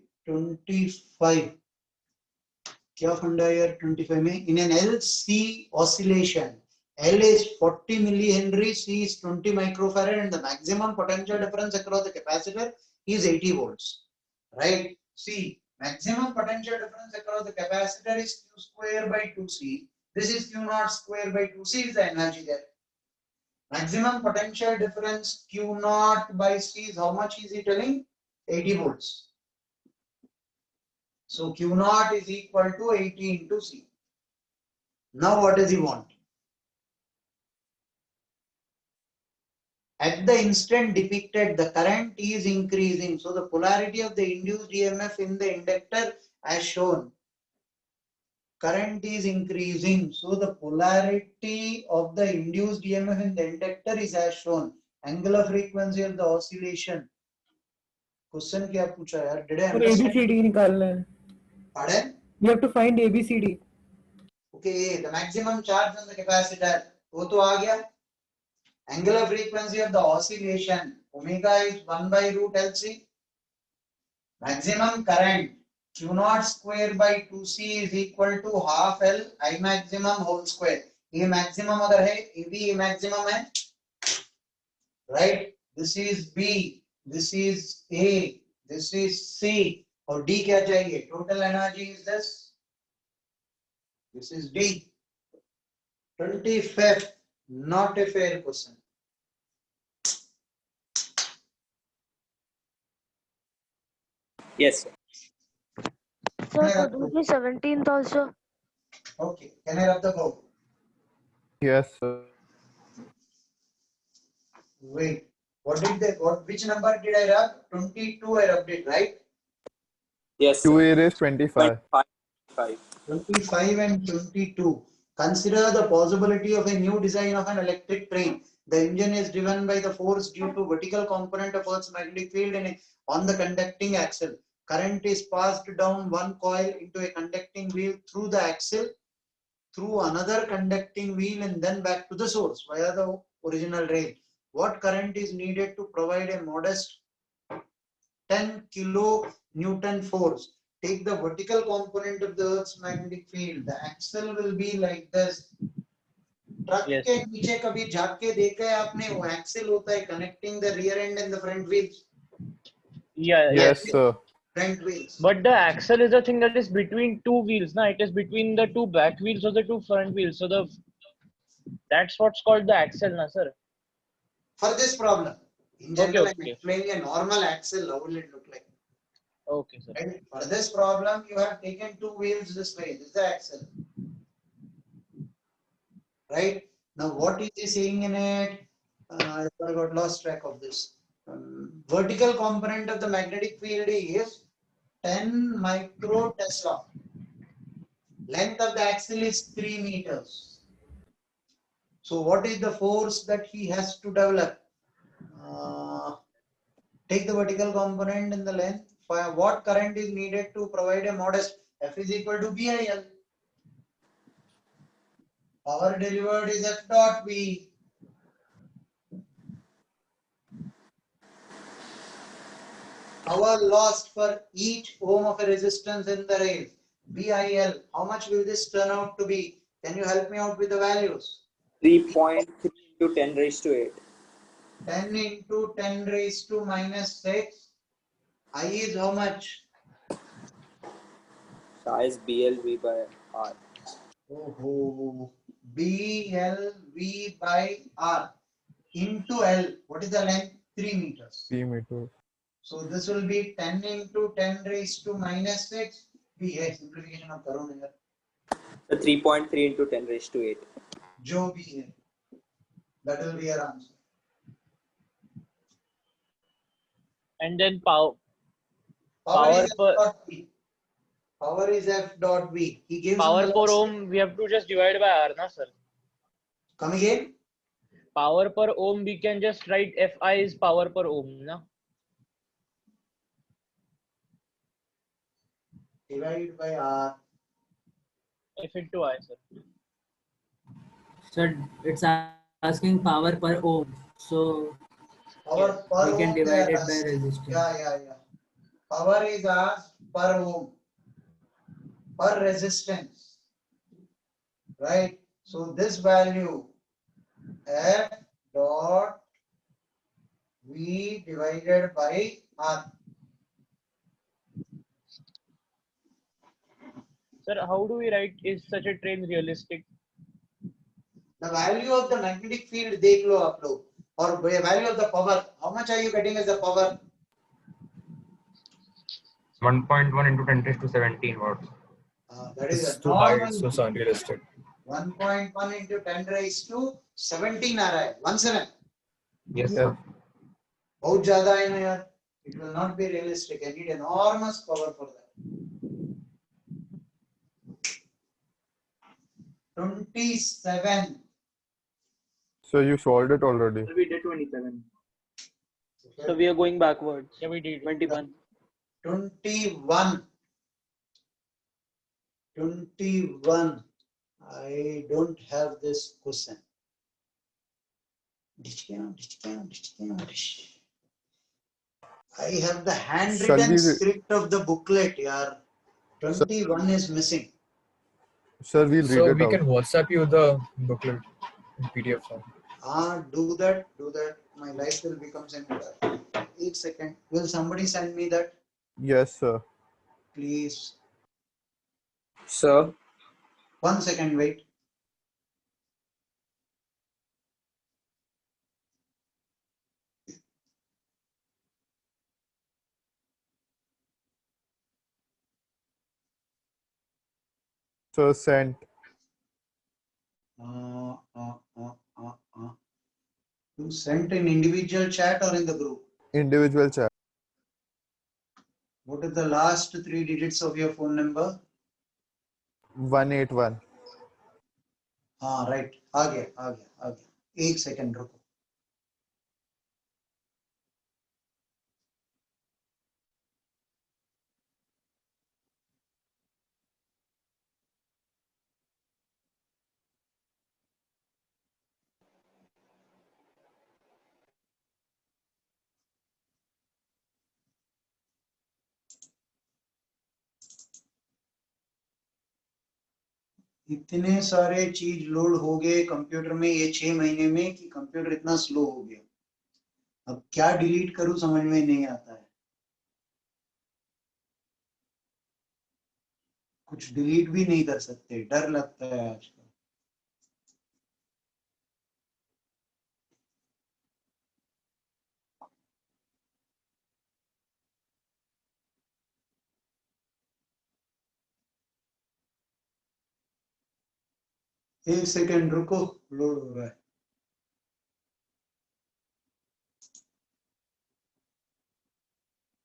क्या फंडा यार 25 में? In an LC oscillation, L is 40 millihenry, C is 20 microfarad, and the maximum potential difference across the capacitor is 80 volts. Right? C, maximum potential difference across the capacitor is Q square by 2C. This is Q naught square by 2C is the energy there. Maximum potential difference Q naught by C is how much is he telling? 80 volts. So Q naught is equal to 80 into C. Now what does he want? At the instant depicted, the current is increasing. So the polarity of the induced EMF in the inductor as shown. Current is increasing. So the polarity of the induced EMF in the inductor is as shown. Angular frequency of the oscillation. Question क्या पूछा यार? Did I और understand? ABCD निकालना है. Pardon? You have to find ABCD. Okay, the maximum charge on the capacitor. वो तो आ गया. Angular frequency of the oscillation. Omega is 1 by root LC. Maximum current. Q naught square by 2C is equal to half L I maximum whole square. ये maximum अगर है, ये भी ये maximum है. Right? This is B. This is A. This is C. और D क्या चाहिए? Total energy is this. This is D. 25th. Not a fair question. Yes, sir. Sir, could it be 17th also? Okay. Can I rub the board? Yes, sir. Wait. Which number did I rub? 22 I rubbed it, right? Yes, 2 sir. A is 25. 25 and 22. Consider the possibility of a new design of an electric train. The engine is driven by the force due to vertical component of Earth's magnetic field and on the conducting axle. Current is passed down one coil into a conducting wheel through the axle, through another conducting wheel and then back to the source via the original rail. What current is needed to provide a modest 10 kilonewton force? Take the vertical component of the Earth's magnetic field. The axle will be like this. Truck के नीचे कभी झांक के देखा है आपने? वो axle होता है connecting the rear end and the front wheels. Yes, sir. Front wheels. But the axle is a thing that is between two wheels, na? It is between the two back wheels or the two front wheels. So that's what's called the axle, na, sir? For this problem, in general, Okay. I'm explaining a normal axle. How will it look like? Okay, sir. And for this problem, you have taken two wheels this way. This is the axle. Right? Now, what is he saying in it? I got lost track of this. Vertical component of the magnetic field is 10 micro Tesla. Length of the axle is 3 meters. So, what is the force that he has to develop? Take the vertical component in the length. What current is needed to provide a modest F is equal to BIL. Power delivered is F dot V. Power lost for each ohm of a resistance in the rail. BIL. How much will this turn out to be? Can you help me out with the values? 3.3 into 10 raised to 8. 10 into 10 raised to minus 6. I is how much? I is BLV by R. Oh, BLV by R into L. What is the length? 3 meters. 3 meters. So this will be 10 into 10 raised to minus 6. Simplification of Karun here. So 3.3 into 10 raised to 8. Jo bhi hai. That will be your answer. And then power Power is per F dot V. Power is F dot V. He gives power the per ohm, we have to just divide by R, na, sir? Come again? Power per ohm, we can just write Fi is power per ohm, na? Divide by R. F into I, sir. So it's asking power per ohm. So Power per we can ohm divide they it are by asking. resistance. Yeah. Power is asked per ohm. Per resistance. Right? So this value F dot V divided by R. Sir, how do we write is such a train realistic? The value of the magnetic field देख लो आप लोग और value of the power. How much are you getting as the power? 1.1 into 10 raised to 17 watts. That This is is a too high, normal. so it's unrealistic. 1.1 into 10 raised to 17 आ रहा है 17. Yes, sir. बहुत ज़्यादा है ना यार. It will not be realistic. I need enormous power for that. 27. So you solved it already. We did 27. So we are going backwards. Yeah, we did. 21. 21. 21. I don't have this question. I have the handwritten script of the booklet, yaar. 21 is missing. Sir, we'll read So it we out. can WhatsApp you the booklet in PDF form. Do that. My life will become simpler. 1 second. Will somebody send me that? Yes, sir. Please. Sir. 1 second, wait. So sent. You sent in individual chat or in the group? Individual chat. What is the last 3 digits of your phone number? 181. Right. आ गया. 1 second रुको. इतने सारे चीज load हो गए computer में ये 6 महीने में कि कंप्यूटर इतना स्लो हो गया. अब क्या डिलीट करूं समझ में नहीं आता है. कुछ डिलीट भी नहीं कर सकते, डर लगता है आजकल. एक सेकेंड रुको, लोड हो रहा है.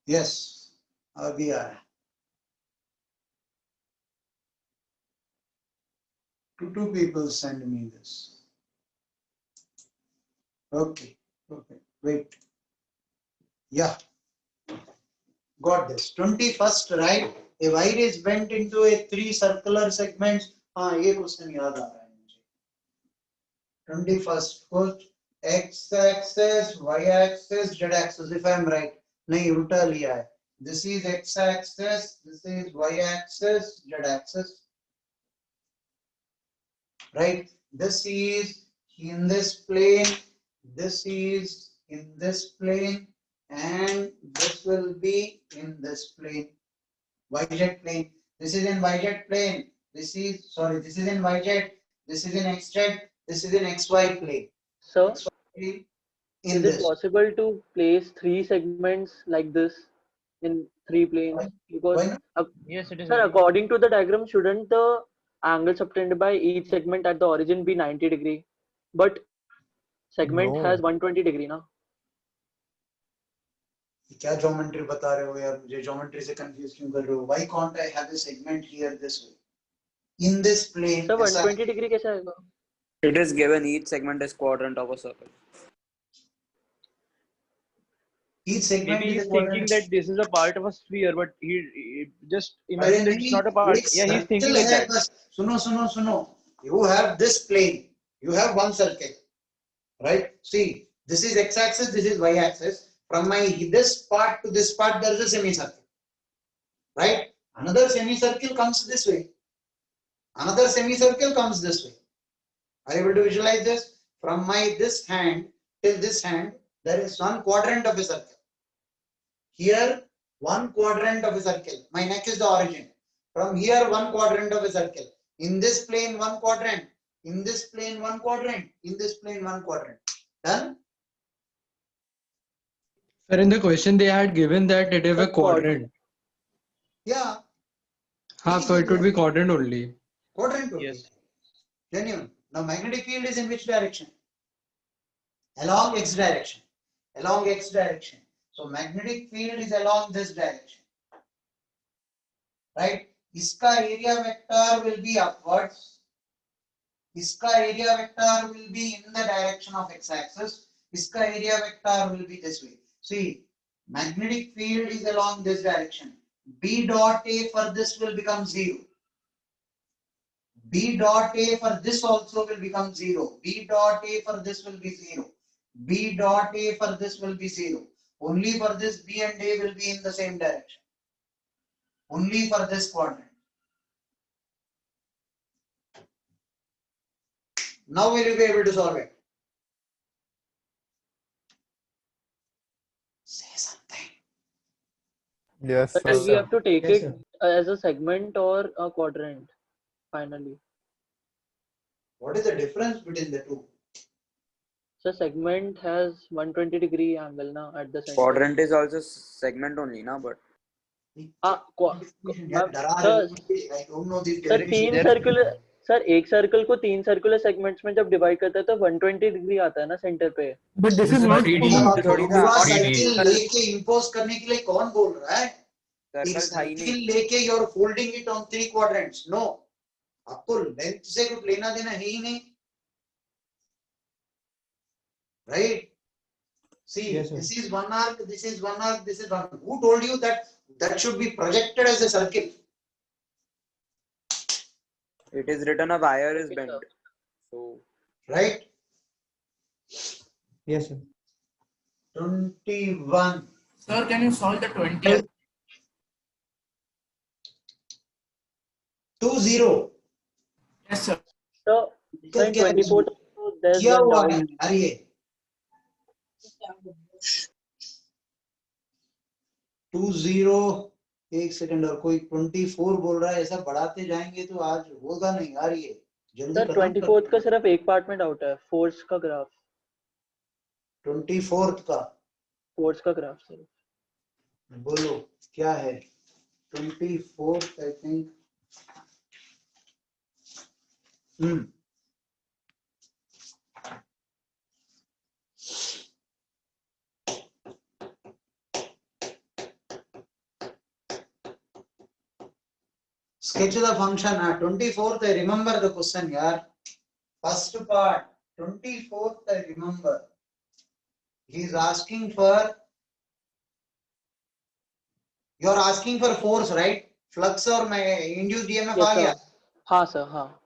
यस, अभी आ रहा है. Two people send me this. Okay, wait. Yeah, got this. 21st, right? A wire is bent into a 3 circular segments. हाँ, ये क्वेश्चन याद आ रहा है मुझे. 21st, first x axis, y axis, z axis. If I am right, नहीं उल्टा लिया है. This is x axis, this is y axis, z axis. Right? This is in this plane, this is in this plane, and this will be in this plane. YZ plane. This is in YZ plane. This is in YZ. This is in XZ. This is in XY plane. So, is it possible to place 3 segments like this in 3 planes? Because yes, it is. Sir, according to the diagram, shouldn't the angle subtended by each segment at the origin be 90 degree? But segment has 120 degree now. क्या geometry बता रहे हो यार, मुझे geometry से confuse क्यों कर रहे हो? Why can't I have a segment here this way? In this plane. Sir, 120 degree कैसे आएगा? It is given each segment is quadrant of a circle. Each segment Maybe is he's thinking that this is a part of a sphere, but he just imagine that it's not a part. Yeah, he's thinking like that. सुनो. You have this plane. You have one circle, right? See, this is x-axis, this is y-axis. From this part to this part, there is a semicircle, right? Another semicircle comes this way. Another semicircle comes this way. Are you able to visualize this? From this hand till this hand, there is one quadrant of a circle. Here, one quadrant of a circle. My neck is the origin. From here, one quadrant of a circle. In this plane, one quadrant. In this plane, one quadrant. In this plane, one quadrant. Done? Sir, in the question they had given that it is a quadrant. Yeah. So it would be quadrant only. Quadrant only. Yes. Genuine. Now magnetic field is in which direction? Along x direction. Along x direction. So magnetic field is along this direction. Right? Iska area vector will be upwards. Iska area vector will be in the direction of x-axis. Iska area vector will be this way. See, magnetic field is along this direction. B dot A for this will become 0. B dot A for this also will become 0. B dot A for this will be 0. B dot A for this will be 0. Only for this B and A will be in the same direction. Only for this quadrant. Now will you be able to solve it? Say something. Yes, But do we sir. have to take Yes, it as a segment or a quadrant finally? What is the difference between the two? So segment has 120-degree angle now at the center. Quadrant is also segment only, na? But हाँ, यार डरा sir, रहे हो, I don't know this sir derivation. तीन circular sir एक circle को तीन circular segments में जब डिवाइड करता है तो 120 डिग्री आता है ना सेंटर पे. But this is not पूरा सर्किल लेके इंपोज करने के लिए कौन बोल रहा है? एक सर्कल था ही सर्किल नहीं. लेके you are folding it on 3 quadrants. No, आपको लेंथ से कुछ लेना देना है ही नहीं. Right? See, Yes, sir. this is one arc, this is one arc, this is one. Who told you that that should be projected as a circle? It is written a wire is bent. So Right? Yes, sir. 21. Sir, can you solve the 20th? 20. Yes, sir. So in 24th there's क्या one हुआ doubt. है यार ये? 20 एक second और कोई 24 बोल रहा है. ऐसा बढ़ाते जाएंगे तो आज होगा नहीं यार. ये जल्दी सर खत्म 24th का सिर्फ एक पार्ट में डाउट है. फोर्स का ग्राफ. 24th का फोर्स का ग्राफ सर. बोलो क्या है? 24th I think. Sketch the function. 24th, I remember the question, yaar. First part, 24th, I remember. He is asking for. You are asking for force, right? Flux or induced EMF आ गया? हाँ sir. हाँ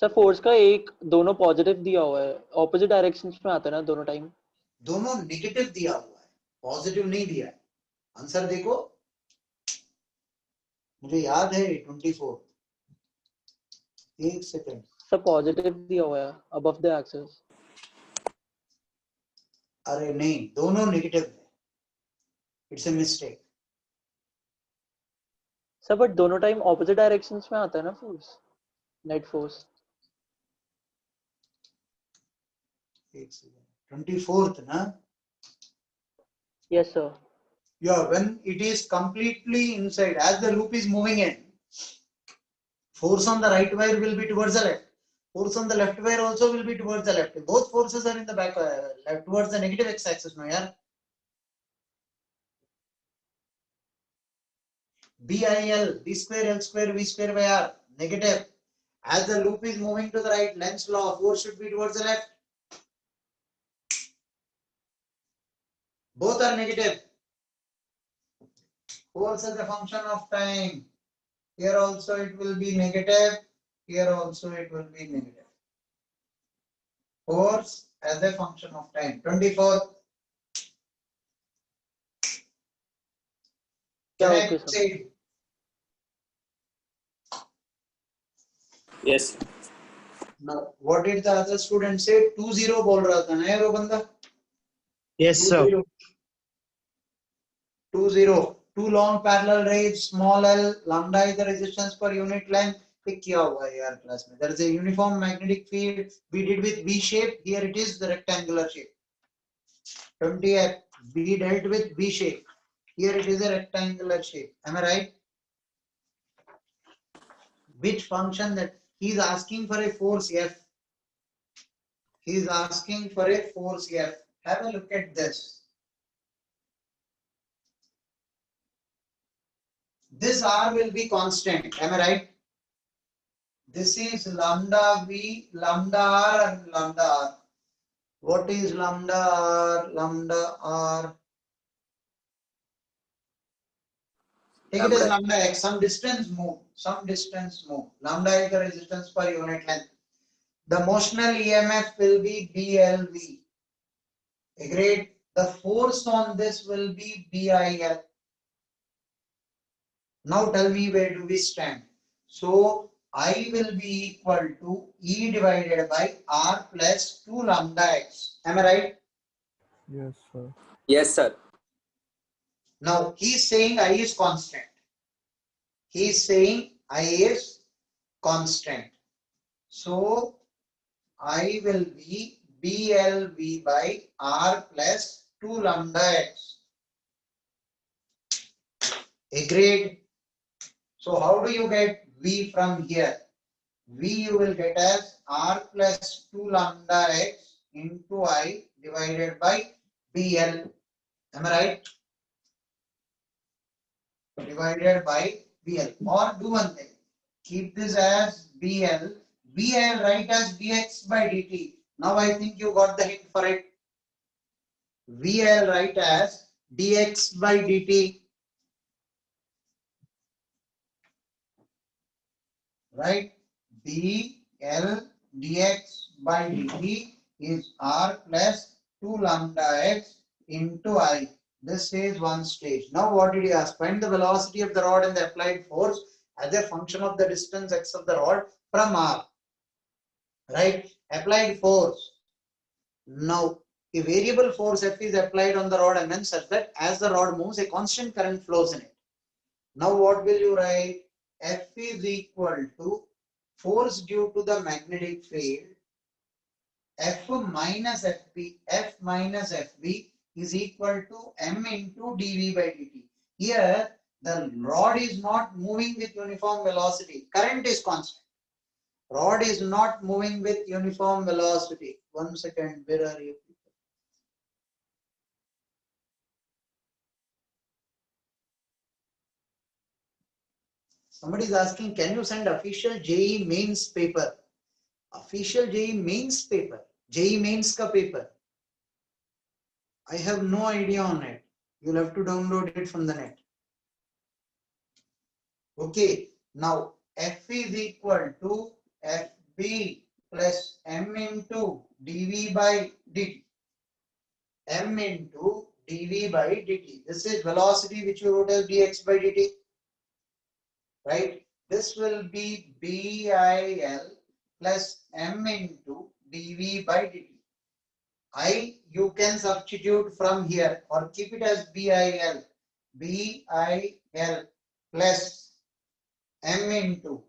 sir force का एक दोनों positive दिया हुआ है. Opposite directions में आता है ना दोनों टाइम. दोनों नेगेटिव दिया हुआ है, पॉजिटिव नहीं दिया है. आंसर देखो, मुझे याद है 24. एक सेकंड. सर पॉजिटिव दिया हुआ है अबव द एक्सिस. अरे नहीं, दोनों नेगेटिव है. It's a mistake. Sir but दोनों टाइम ऑपोजिट डायरेक्शंस में आता है ना फोर्स. Net force. एक सेकंड. 24th ना? Yes sir. Yeah, when it is completely inside, as the loop is moving in, force on the right wire will be towards the left. Force on the left wire also will be towards the left. Both forces are in the back, left towards the negative x-axis. No, yeah. BIL, B square L square V square by R, negative. As the loop is moving to the right, Lenz's law, force should be towards the left. Both are negative. Force as a function of time. Here also it will be negative. Here also it will be negative. Force as a function of time. 24th. Can I say? Yes. Now, what did the other student say? 20 बोल रहा था ना वो बंदा? Yes, sir. 20. Two long parallel rays, small l, lambda is the resistance per unit length. Pick किया हुआ है यार क्लास में. There is a uniform magnetic field. We did with V shape. Here it is the rectangular shape. 20th. We dealt with V shape. Here it is a rectangular shape. Am I right? Which function that he's asking for a force F. He's asking for a force F. Have a look at this. This R will be constant. Am I right? This is lambda V, lambda R and lambda R. What is lambda R? Lambda R. Take it as lambda x. Some distance move. Some distance move. Lambda is the resistance per unit length. The motional EMF will be BLV. Agreed. The force on this will be BIL. Now tell me, where do we stand? So I will be equal to E divided by R plus 2 lambda x. Am I right? Yes, sir. Yes, sir. Now he is saying I is constant. He is saying I is constant. So I will be BLV by R plus 2 lambda x. Agreed. So how do you get V from here? V you will get as R plus 2 lambda x into I divided by BL. Am I right? Divided by BL. Or do one thing. Keep this as BL. V I will write as dx by dt. Now I think you got the hint for it. V I will write as dx by dt. Right? BL dx by dt is R plus 2 lambda x into I. This is one stage. Now what did he ask? Find the velocity of the rod and the applied force as a function of the distance x of the rod from R. Right? Applied force. Now a variable force F is applied on the rod Mn such that as the rod moves, a constant current flows in it. Now what will you write? F is equal to force due to the magnetic field F minus Fp, F minus Fb is equal to m into dV by dt. Here the rod is not moving with uniform velocity. Current is constant. Rod is not moving with uniform velocity. 1 second, where are you? Somebody is asking, can you send official JEE mains paper? Official JEE mains paper. JEE mains ka paper. I have no idea on it. You'll have to download it from the net. Okay. Now F is equal to Fb plus m into dV by dt. M into dV by dt. This is velocity which you wrote as dx by dt. Right? This will be BIL plus m into dV by dt. You can substitute from here or keep it as BIL. BIL plus m into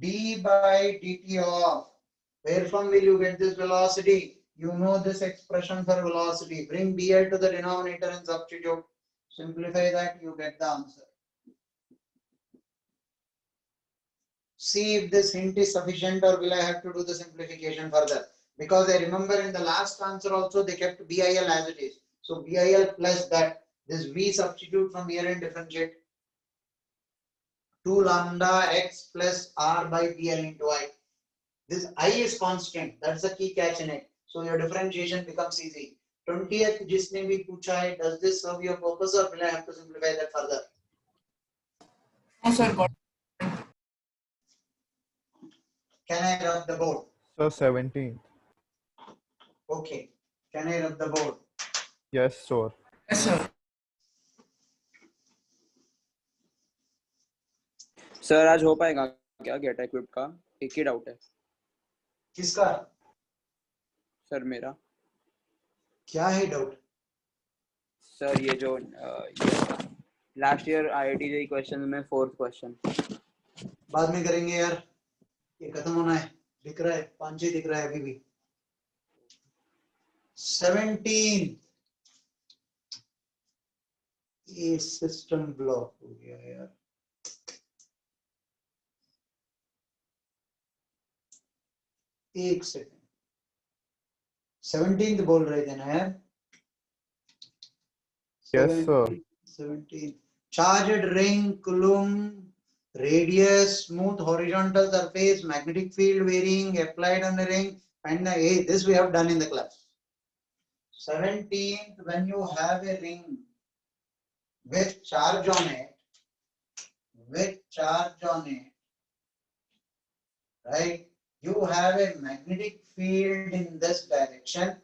d by dt of, where from will you get this velocity? You know this expression for velocity. Bring BI to the denominator and substitute. Simplify that, you get the answer. See if this hint is sufficient or will I have to do the simplification further. Because I remember in the last answer also they kept BIL as it is. So BIL plus that, this V substitute from here and differentiate. 2 lambda x plus R by BL into I. This I is constant. That's the key catch in it. So your differentiation becomes easy. 20th जिसने भी पूछा है, does this serve your purpose or will I have to simplify that further? No, sir. Got Can I rub the board? So 17. Okay. Can I rub the board? Yes, sure. Yes, sir. Sir आज हो पाएगा क्या gate equip का? एक ही doubt है किसका? Sir मेरा। क्या है डाउट? सर ये जो last year IIT JEE question में 4th क्वेश्चन बाद में करेंगे यार, ये खत्म होना है। दिख रहा है 5-6 दिख रहा है अभी भी। 17 ये सिस्टम ब्लॉक हो गया यार। एक सेकंड 17th बोल रहे थे ना यार Yes, sir. 17th charged ring coulomb radius smooth horizontal surface magnetic field varying applied on the ring and this we have done in the class. 17th when you have a ring with charge on it right, you have a magnetic field in this direction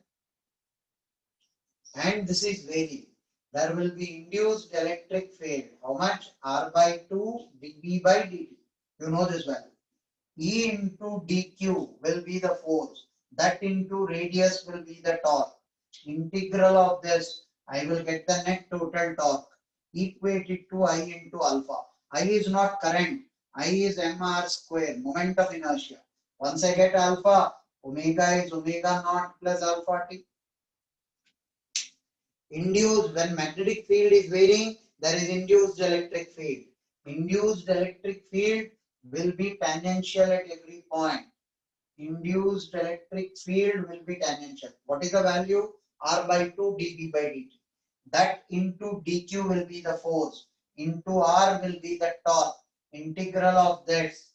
and this is varying. There will be induced electric field. How much? R by 2 dB by dt. You know this value. E into dq will be the force. That into radius will be the torque. Integral of this, I will get the net total torque. Equate it to I into alpha. I is not current. I is mr square, moment of inertia. Once I get alpha, omega is omega naught plus alpha t. Induced, when magnetic field is varying, there is induced electric field. Induced electric field will be tangential at every point. Induced electric field will be tangential. What is the value? R by 2 dB by dt. That into dq will be the force. Into R will be the torque. Integral of this,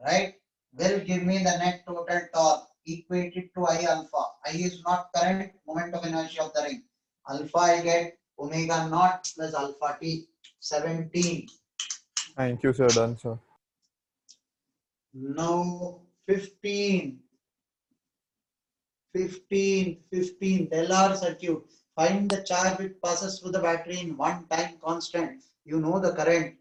right, will give me the net total torque equated to I alpha. I is not current, moment of inertia of the ring. Alpha I get omega naught plus alpha t. 17. Thank you, sir. Done, sir. Now 15. 15th LR circuit. Find the charge which passes through the battery in one time constant. You know the current.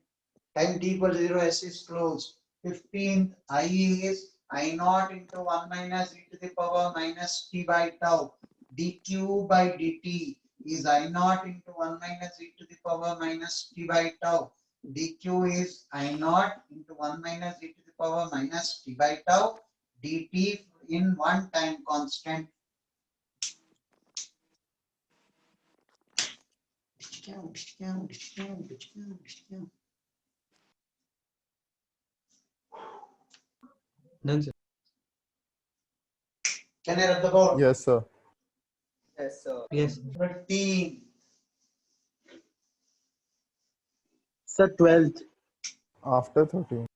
Time t equals 0, S is closed. 15th I is I naught into 1 minus e to the power minus t by tau. dq by dt is I naught into 1 minus e to the power minus t by tau. dq is I naught into 1 minus e to the power minus t by tau. dt in one time constant. Done, sir. Can I rub the board? Yes, sir. Yes, sir. Yes. 13. Sir, 12th. After 13.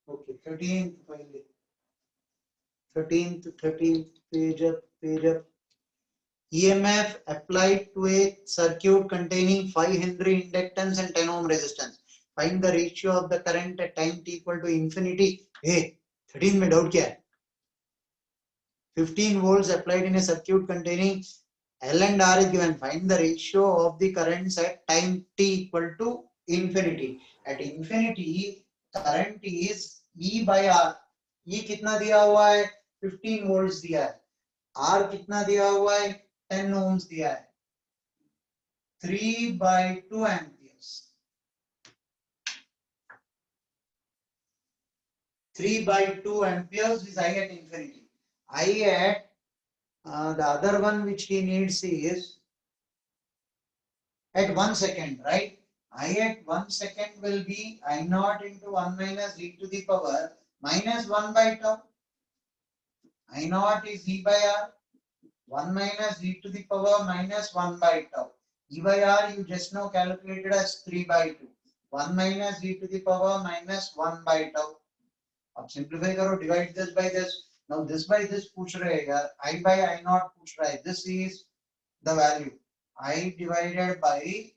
Okay, 13th finally. 13th, page up. EMF applied to a circuit containing 5 Henry inductance and 10 ohm resistance. Find the ratio of the current at time t equal to infinity. Hey, 13 में doubt क्या है? 15 volts applied in a circuit containing L and R is given. Find the ratio of the currents at time t equal to infinity. At infinity, current is E by R. E कितना दिया हुआ है? 15 volts दिया है. R कितना दिया हुआ है? 10 ohms दिया है. 3 by 2 amperes. 3 by 2 amperes is I at infinity. I at the other one which he needs is at 1 second, right? I at 1 second will be I naught into 1 minus e to the power minus 1 by tau. I naught is e by r. 1 minus e to the power minus 1 by tau. E by r you just now calculated as 3 by 2. 1 minus e to the power minus 1 by tau. अब simplify करो, divide this by this. Now this by this पूछ रहे हैं यार. I by I naught पूछ रहा है. This is the value. I divided by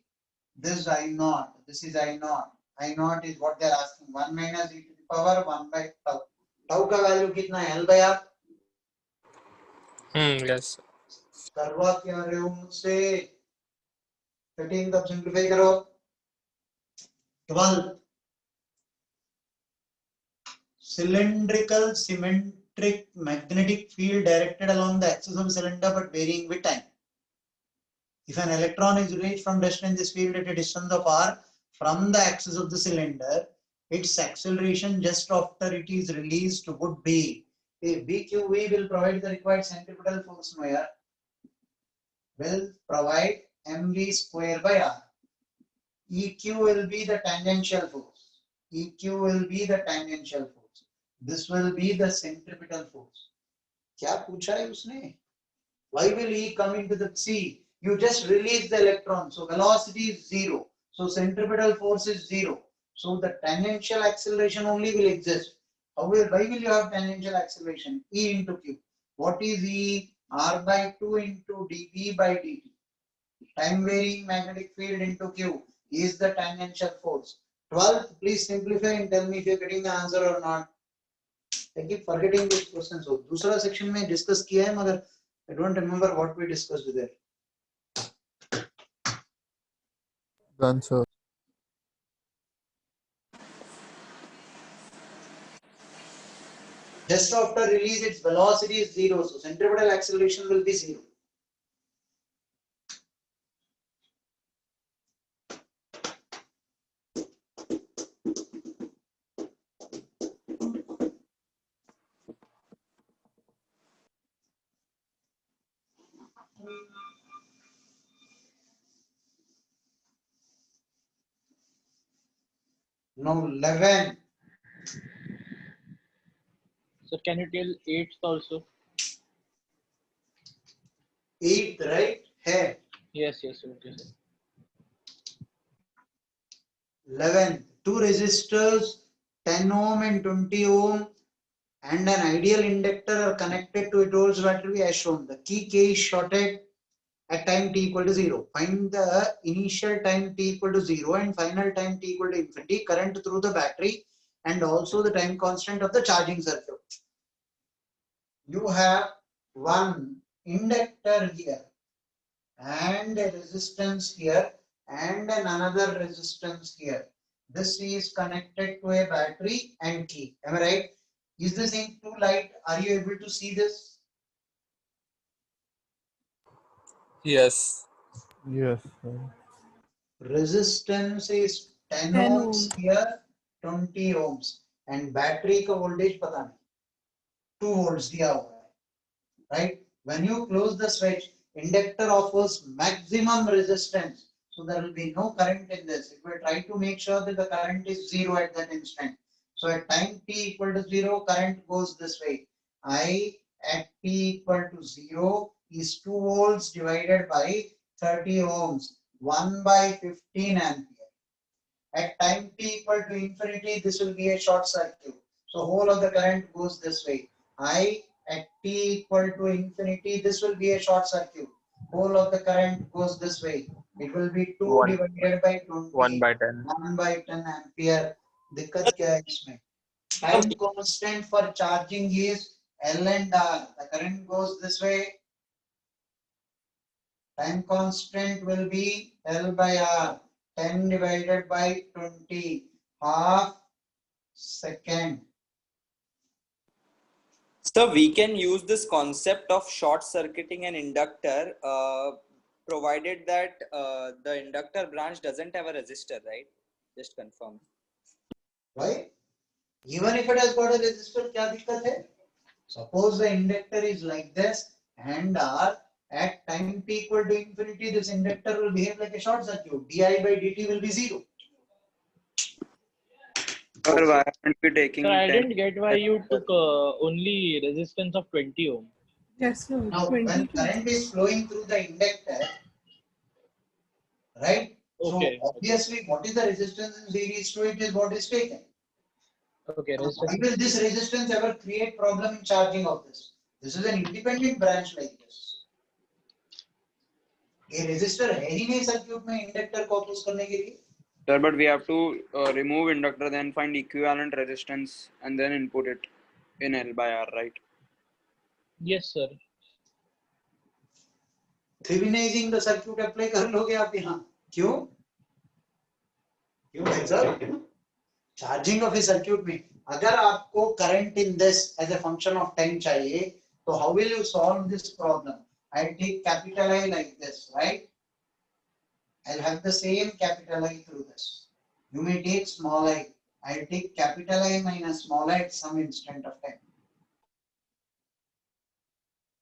this I naught. This is I naught. I naught is what they are asking. 1 minus e to the power 1 by tau. Tau का value कितना है? L by r. Yes. करवा क्या रहे हो मुझसे? 13 तब simplify करो. 12. Cylindrical symmetric magnetic field directed along the axis of a cylinder but varying with time. If an electron is released from rest in this field at a distance of r from the axis of the cylinder, its acceleration just after it is released would be BQV will provide the required centripetal force here. Will provide mv square by r. EQ will be the tangential force. EQ will be the tangential force. This will be the centripetal force. क्या पूछा है उसने? Why will he come into the sea? You just release the electron, so velocity is 0. So centripetal force is 0. So the tangential acceleration only will exist. Why will you have tangential acceleration? E into Q. What is E? R by 2 into dV by dt. Time varying magnetic field into Q is the tangential force. 12th, please simplify and tell me if you're getting the answer or not. I keep forgetting this question. So, दूसरा section में discuss किया है मगर I don't remember what we discussed there. Done, sir. Just after release, its velocity is 0. So, centripetal acceleration will be 0. Now 11. So can you tell 8th also? 8th, right? Here. Yes, okay, sir. 11. Two resistors, 10 ohm and 20 ohm, and an ideal inductor are connected to a Rolls battery as shown. The key K is shorted at time t equal to 0. Find the initial time t equal to 0 and final time t equal to infinity, current through the battery, and also the time constant of the charging circuit. You have one inductor here and a resistance here and another resistance here. This is connected to a battery and key. Am I right? Is this in too light? Are you able to see this? Yes. Yes, sir. Resistance is 10 10 ohms here, 20 ohms, and battery का voltage पता नहीं, 2 volts दिया हुआ है, right? When you close the switch, inductor offers maximum resistance, so there will be no current in this. It will try to make sure that the current is 0 at that instant. So at time t equal to 0, current goes this way. I at t equal to 0 is 2 volts divided by 30 ohms, 1 by 15 ampere. At time t equal to infinity, this will be a short circuit. So whole of the current goes this way. I at t equal to infinity, this will be a short circuit. Whole of the current goes this way. It will be 2 divided by 20. 1 by 10. 1 by 10 ampere. दिक्कत क्या है इसमें? Time constant for charging is L and R. The current goes this way. Time constant will be L by R. 10 divided by 20. Half second. So we can use this concept of short circuiting an inductor provided that the inductor branch doesn't have a resistor, right? Just confirm. Why? Even if it has got a resistor, क्या दिक्कत है? Suppose the inductor is like this and R at time t equal to infinity, this inductor will behave like a short circuit. Di by dt will be 0. Or why aren't we taking Sir, I 10? didn't get why you took only resistance of 20 ohm. Yes, sir. Now, when current is flowing through the inductor, right? Okay. So obviously, what is the resistance in series to it is what is taken. Okay. Now, why will this resistance ever create problem in charging of this? This is an independent branch like this. A resistor है ही नहीं circuit में inductor को oppose करने के लिए. Sir, but we have to remove inductor, then find equivalent resistance, and then input it in L by R, right? Yes, sir. Thevenizing the circuit apply कर लोगे आप यहाँ. क्यों? क्यों भाई साहब? Charging of a circuit में अगर आपको current in this as a function of time चाहिए, तो how will you solve this problem? I'll take capital I like this, right? I'll have the same capital I through this. You may take small I. I'll take capital I minus small I at some instant of time.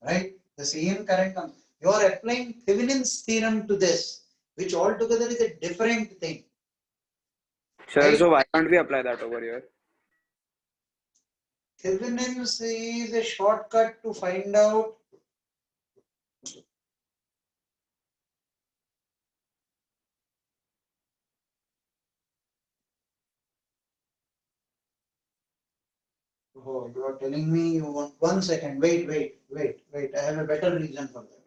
Right? The same current comes. You are applying Thevenin's theorem to this, which altogether is a different thing. Sir, Right? so why can't we apply that over here? Thevenin's is a shortcut to find out Oh, you are telling me you want 1 second. Wait. I have a better reason for that.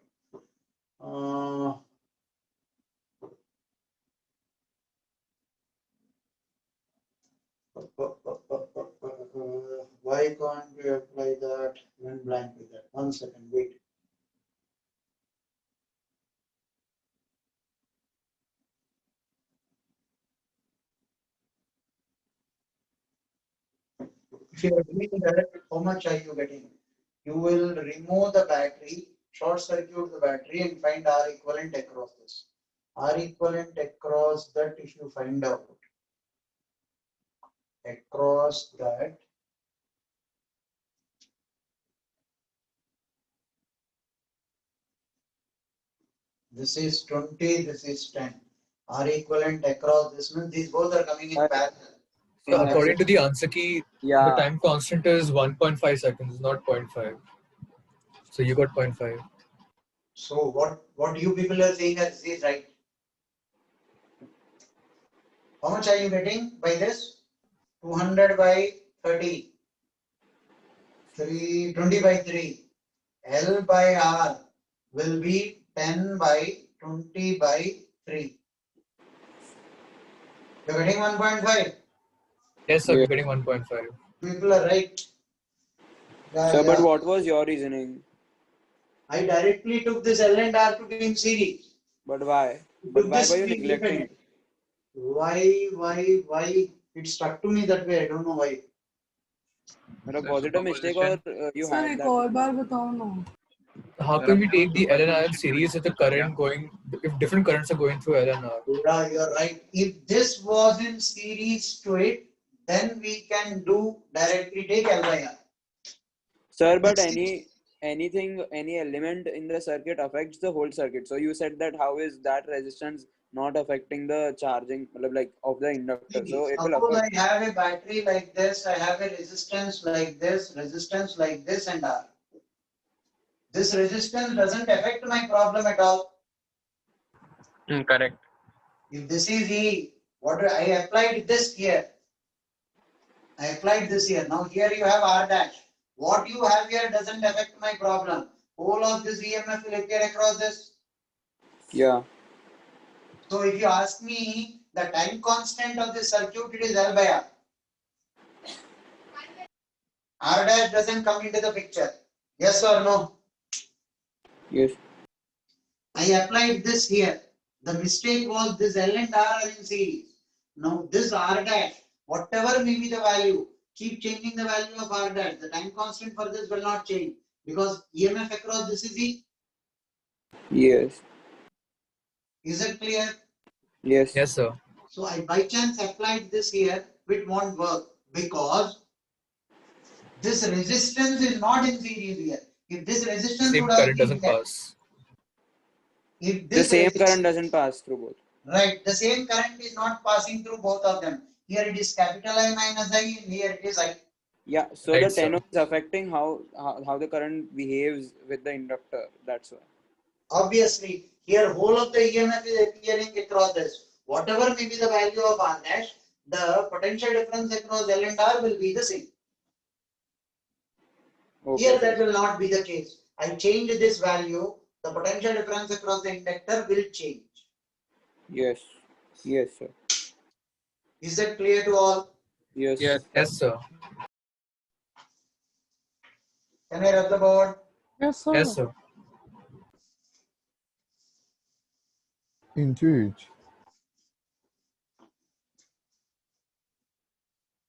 Why can't we apply that when blank with that? 1 second, wait. If you are doing that, how much are you getting? You will remove the battery, short circuit the battery and find R equivalent across this. R equivalent across that, if you find out across that, this is 20, this is 10. R equivalent across this means these both are coming in parallel. So according to the answer key, Yeah. the time constant is 1.5 seconds, not 0.5. So you got 0.5. So what you people are saying is this, right? How much are you getting by this? 200 by 30. 20 by 3. L by R will be 10 by 20 by 3. You're getting 1.5? Yes, sir, you're getting 1.5. People are right. Sir, but what was your reasoning? I directly took this L and R to be in series. But why? But why This were you be neglecting? independent. Why? It stuck to me that way. I don't know why. Was it a mistake or you Sir, had एक that? और बार बताओ ना. How can we take the L and R in series if the current going, if different currents are going through L and R? Yeah, you're right. If this was in series to it, then we can do directly take L by R. Sir, but any element in the circuit affects the whole circuit. So you said that how is that resistance not affecting the charging like of the inductor? So it will Suppose affect. I have a battery like this, I have a resistance like this, and R. This resistance doesn't affect my problem at all. Correct. If this is E, what I applied this here. I applied this here. Now here you have R dash. What you have here doesn't affect my problem. Whole of this EMF will appear across this. Yeah. So if you ask me the time constant of this circuit, it is L by R. R dash doesn't come into the picture. Yes or no? Yes. I applied this here. The mistake was this L and R are in series. Now this R dash, whatever may be the value, keep changing the value of R dash. The time constant for this will not change because EMF across this is E. Yes. Is it clear? Yes. Yes, sir. So I by chance applied this here, it won't work because this resistance is not in series here. If this resistance Same would have current been doesn't there, pass. if The this same resistance, current doesn't pass through both. right, the same current is not passing through both of them. Here it is capital I minus I, and here it is I. Yeah. So Right, the sir. 10 ohm is affecting how the current behaves with the inductor. That's why. Obviously, here whole of the EMF is appearing across this. Whatever may be the value of R dash, the potential difference across L and R will be the same. Okay, Here sir. that will not be the case. I change this value, the potential difference across the inductor will change. Yes. Yes, sir. Is that clear to all? Yes. Yes, sir. Can I rub the board? Yes, sir. Yes, sir. Into each.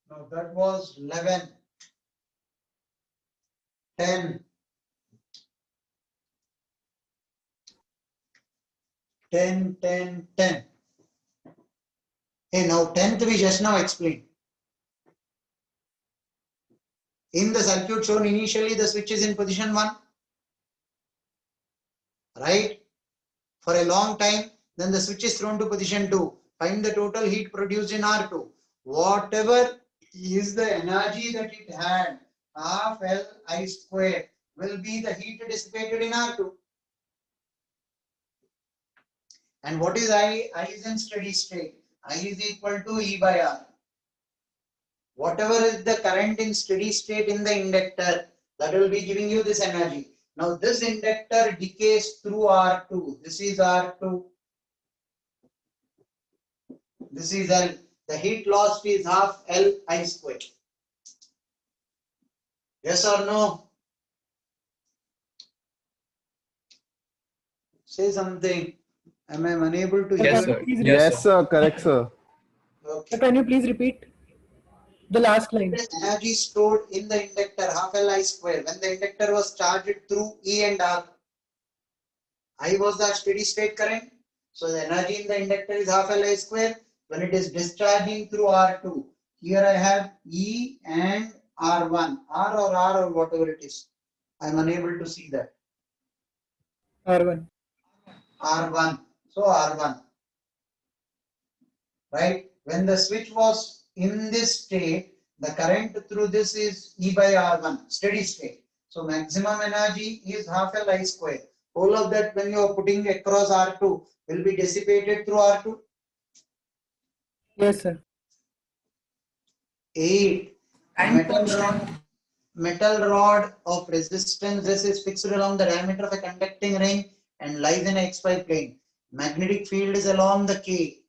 No, that was 11, 10, 10, 10, 10. Hey, now 10th we just now explained. In the circuit shown initially, the switch is in position 1. Right? For a long time, then the switch is thrown to position 2. Find the total heat produced in R2. Whatever is the energy that it had half Li square will be the heat dissipated in R2. And what is I? I is in steady state. I is equal to E by R. Whatever is the current in steady state in the inductor, that will be giving you this energy. Now this inductor decays through R2. This is R2. This is L. The heat lost is half Li square. Yes or no? Say something. Am I unable to Yes, hear? sir. Yes, sir. Correct, sir. Okay. Can you please repeat the last line? Energy stored in the inductor half Li square when the inductor was charged through E and R. I was the steady state current. So the energy in the inductor is half Li square when it is discharging through R2. Here I have E and R1. R or whatever it is. I am unable to see that. R1. R1. So R1. Right? When the switch was in this state, the current through this is E by R1, steady state. So maximum energy is half Li square. All of that when you are putting across R2 will be dissipated through R2. Yes, sir. 8. Metal rod of resistance. This is fixed along the diameter of a conducting ring and lies in a XY plane. Magnetic field is along the K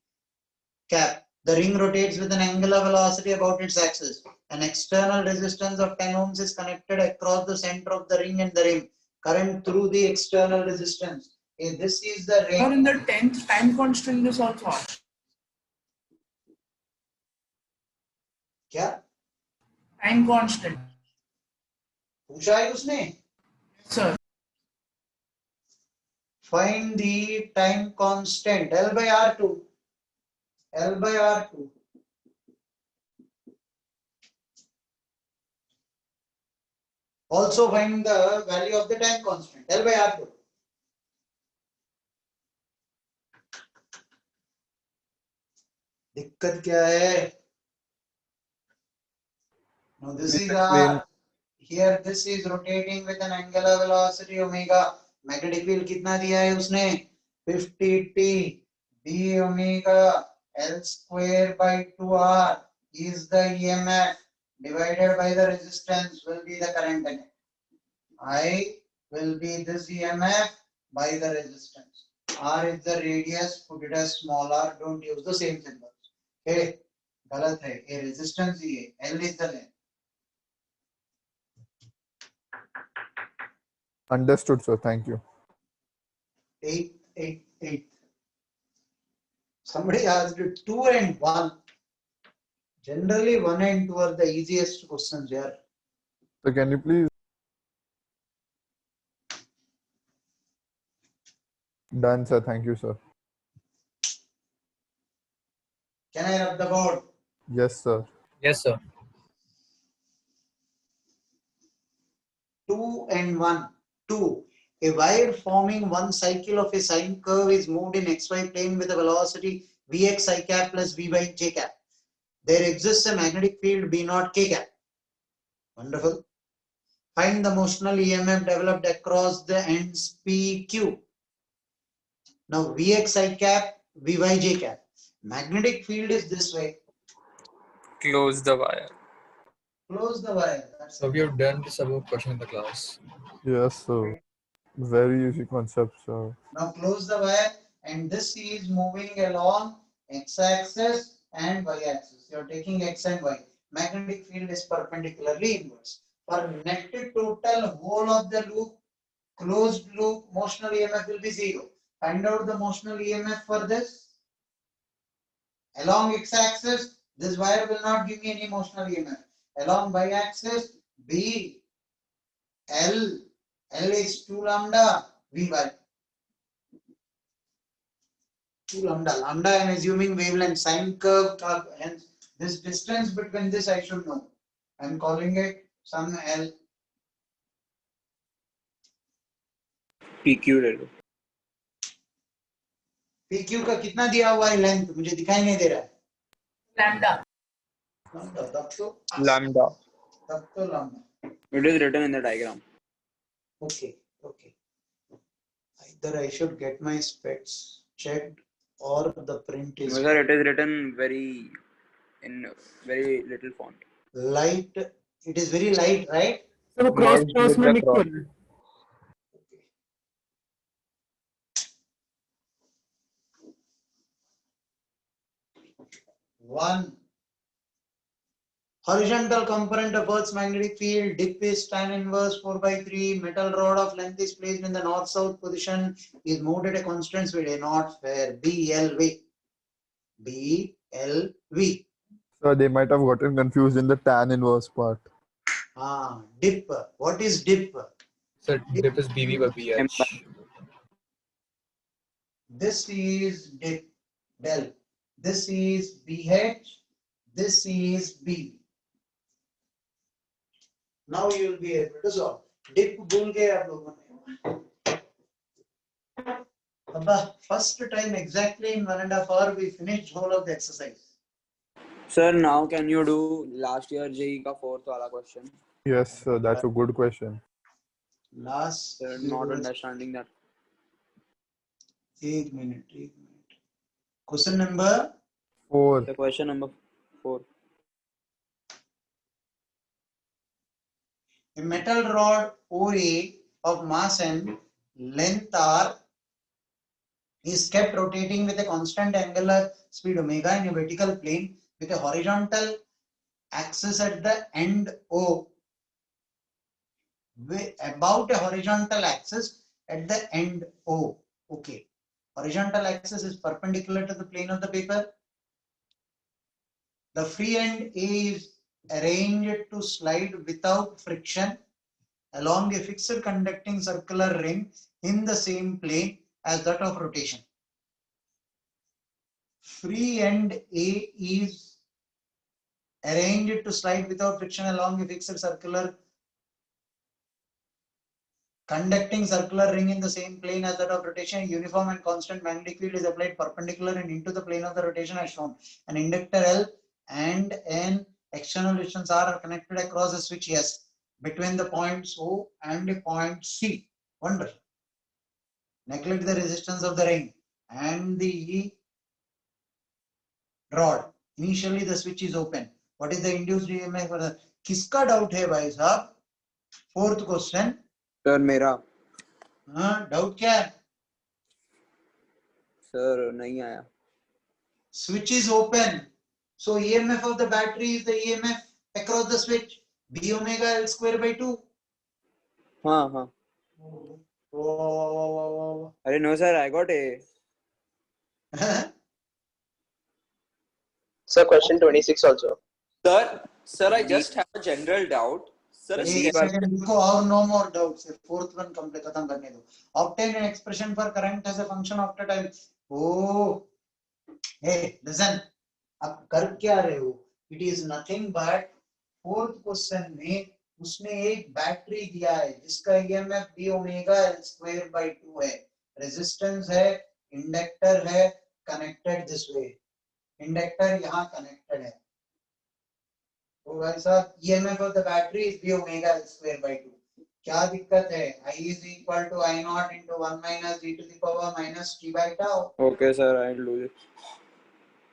cap. The ring rotates with an angular velocity about its axis. An external resistance of 10 ohms is connected across the center of the ring and the rim. Current through the external resistance. Okay, this is the ring. Or in the 10th time constant is also asked. क्या? Time constant. पूछा है उसने? Sir. Find the time constant L by R2. L by R2. Also find the value of the time constant L by R2. दिक्कत क्या है? Now this is R. Here this is rotating with an angular velocity omega. Magnetic field कितना दिया है उसने? 50t d omega L square by 2r is the EMF divided by the resistance will be the current in it. I will be this EMF by the resistance. R is the radius, put it as small r, don't use the same symbols. Okay, गलत है, ये resistance ही है, L is the length. Understood, sir. Thank you. 8. Somebody asked 2 and 1. Generally 1 and 2 are the easiest questions here. So can you please? Done, sir. Thank you, sir. Can I rub the board? Yes, sir. Yes, sir. 2 and 1. 2. A wire forming one cycle of a sine curve is moved in xy plane with a velocity Vx I cap plus V by j cap. There exists a magnetic field B naught K cap. Wonderful. Find the motional EMF developed across the ends PQ. Now Vx I cap, V by j cap. Magnetic field is this way. Close the wire. Close the wire. So we have done this above question in the class. Yes, sir. Very easy concept, sir. Now close the wire, and this is moving along x-axis and y-axis. You are taking x and y. Magnetic field is perpendicularly inverse. For netted total whole of the loop, closed loop, motional EMF will be 0. Find out the motional EMF for this. Along x-axis, this wire will not give me any motional EMF. Along y-axis, B, L is 2 lambda, Vy. 2 lambda. Lambda I am assuming wavelength, sine curve, hence this distance between this I should know. I am calling it some L. PQ ले लो. PQ का कितना दिया हुआ है length मुझे दिखाई नहीं दे रहा है. Lambda. Lambda, तब तो Lambda. लambda. It is written in the diagram. Okay. Either I should get my specs checked or the print is No, sir, it is written in very little font. light. It is very light, right? So cross Merged with में the mix cross. कर ले. One. Horizontal component of Earth's magnetic field, dip is tan inverse 4/3, metal rod of length is placed in the north-south position, is moved at a constant speed, a not fair, BLV. BLV. So they might have gotten confused in the tan inverse part. Dip. What is dip? So dip is BV by BH. This is dip, del. This is BH. This is B. Now you will be able to solve. Dip भूल गए आप लोगों ने. First time exactly in 1.5 hours we finished whole of the exercise. Sir, now can you do last year JEE ka fourth wala question? Yes, sir, that's a good question. Last. Sir, not understanding that. एक minute. Question number 4. The question number 4. A metal rod OA of mass m, length r, is kept rotating with a constant angular speed omega in a vertical plane with a horizontal axis at the end O. About a horizontal axis at the end O. Okay. Horizontal axis is perpendicular to the plane of the paper. The free end A is arranged to slide without friction along a fixed conducting circular ring in the same plane as that of rotation. Free end A is arranged to slide without friction along a fixed circular conducting circular ring in the same plane as that of rotation. Uniform and constant magnetic field is applied perpendicular and into the plane of the rotation as shown. An inductor L and an external resistance R are connected across a switch S between the points O and a point C. Wonderful. Neglect the resistance of the ring and the rod. Initially the switch is open. What is the induced EMF for the किसका doubt है भाई साहब? Fourth question. Sir, मेरा. Doubt क्या है? Sir, नहीं आया. Switch is open. So EMF of the battery is the EMF across the switch. B omega L square by 2. हाँ. अरे no sir, I got A. Sir, question 26 also. Sir, I just have a general doubt. Sir, और no more doubts. Fourth one complete खत्म करने दो. Obtain an expression for current as a function of the time. Oh, hey, listen. अब कर क्या रहे हो? It is nothing but fourth question में उसने एक बैटरी दिया है जिसका EMF B omega L square by 2 है. Resistance है, इंडक्टर है, connected this way. इंडक्टर यहाँ connected है. तो भाई साहब EMF of the battery is B omega L square by 2. क्या दिक्कत है? I is equal to I naught into 1 minus e to the power minus t by tau. Okay sir, I'll do it.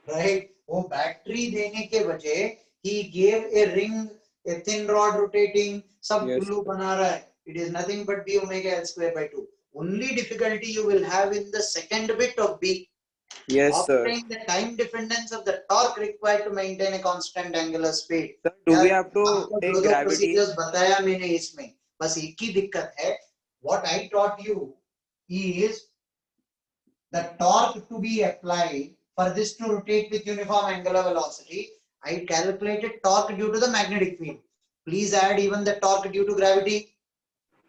Right? वो battery देने के वजह he gave a ring, a thin rod rotating, सब glue बना रहा है. It is nothing but B omega L square by 2. Only difficulty you will have in the second bit of B. Yes sir. Obtain the time dependence of the torque required to maintain a constant angular speed. Sir, do we have to take gravity? Procedures बताया मैंने इसमें. बस एक ही दिक्कत है. What I taught you is the torque to be applied for this to rotate with uniform angular velocity. I calculated torque due to the magnetic field. Please add even the torque due to gravity.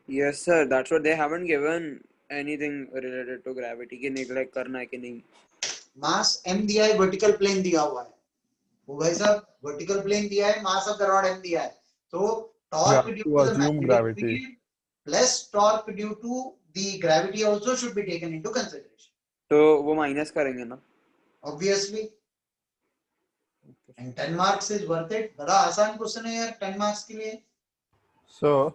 Yes sir, that's what they haven't given anything related to gravity कि neglect करना है कि नहीं. Mass m दिया है, vertical plane दिया हुआ है. वो भाई साहब vertical plane दिया है, mass of the rod m दिया है. So torque due to the magnetic field plus torque due to the gravity also should be taken into consideration. तो वो minus करेंगे ना? Obviously. And 10 marks is worth it. बड़ा आसान question है यार 10 marks के लिए. So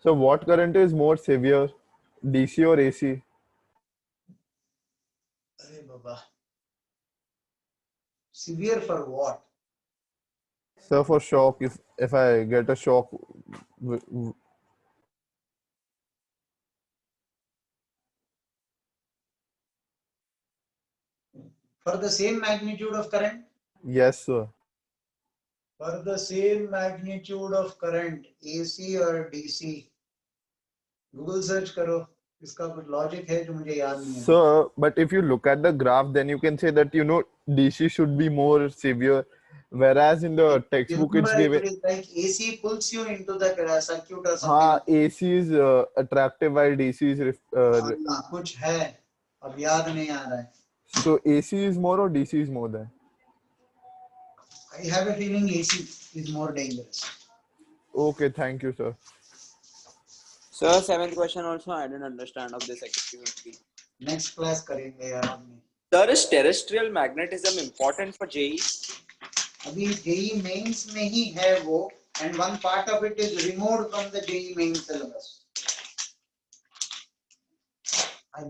what current is more severe, DC or AC? Arey Baba. Severe for what? So for shock, if I get a shock, For the same magnitude of current? yes, sir. For the same magnitude of current, AC or DC? Google search करो. इसका कुछ logic है जो मुझे याद नहीं है. So, but if you look at the graph, then you can say that DC should be more severe, whereas in the textbook it's Remember, given. it is like AC pulls you into the circuit or something. AC is attractive while DC is कुछ है, अब याद नहीं आ रहा है. So AC is more or DC is more than? I have a feeling AC is more dangerous. Okay, thank you, sir. Sir, 7th question also I didn't understand of this activity. Next class करेंगे यार हमने. Sir, is terrestrial magnetism important for JEE? अभी JEE mains में ही है वो, and one part of it is removed from the JEE main syllabus.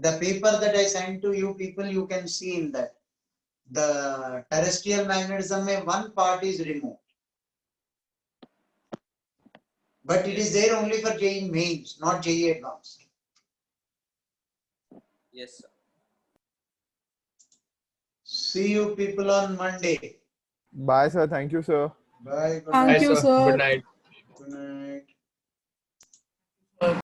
The paper that I sent to you people, you can see in that. The terrestrial magnetism में one part is removed. But it is there only for JEE mains, not JEE advanced. Yes, sir. See you people on Monday. Bye, sir. Thank you, sir. Bye. Good Thank night. you, sir. Good night. Good night.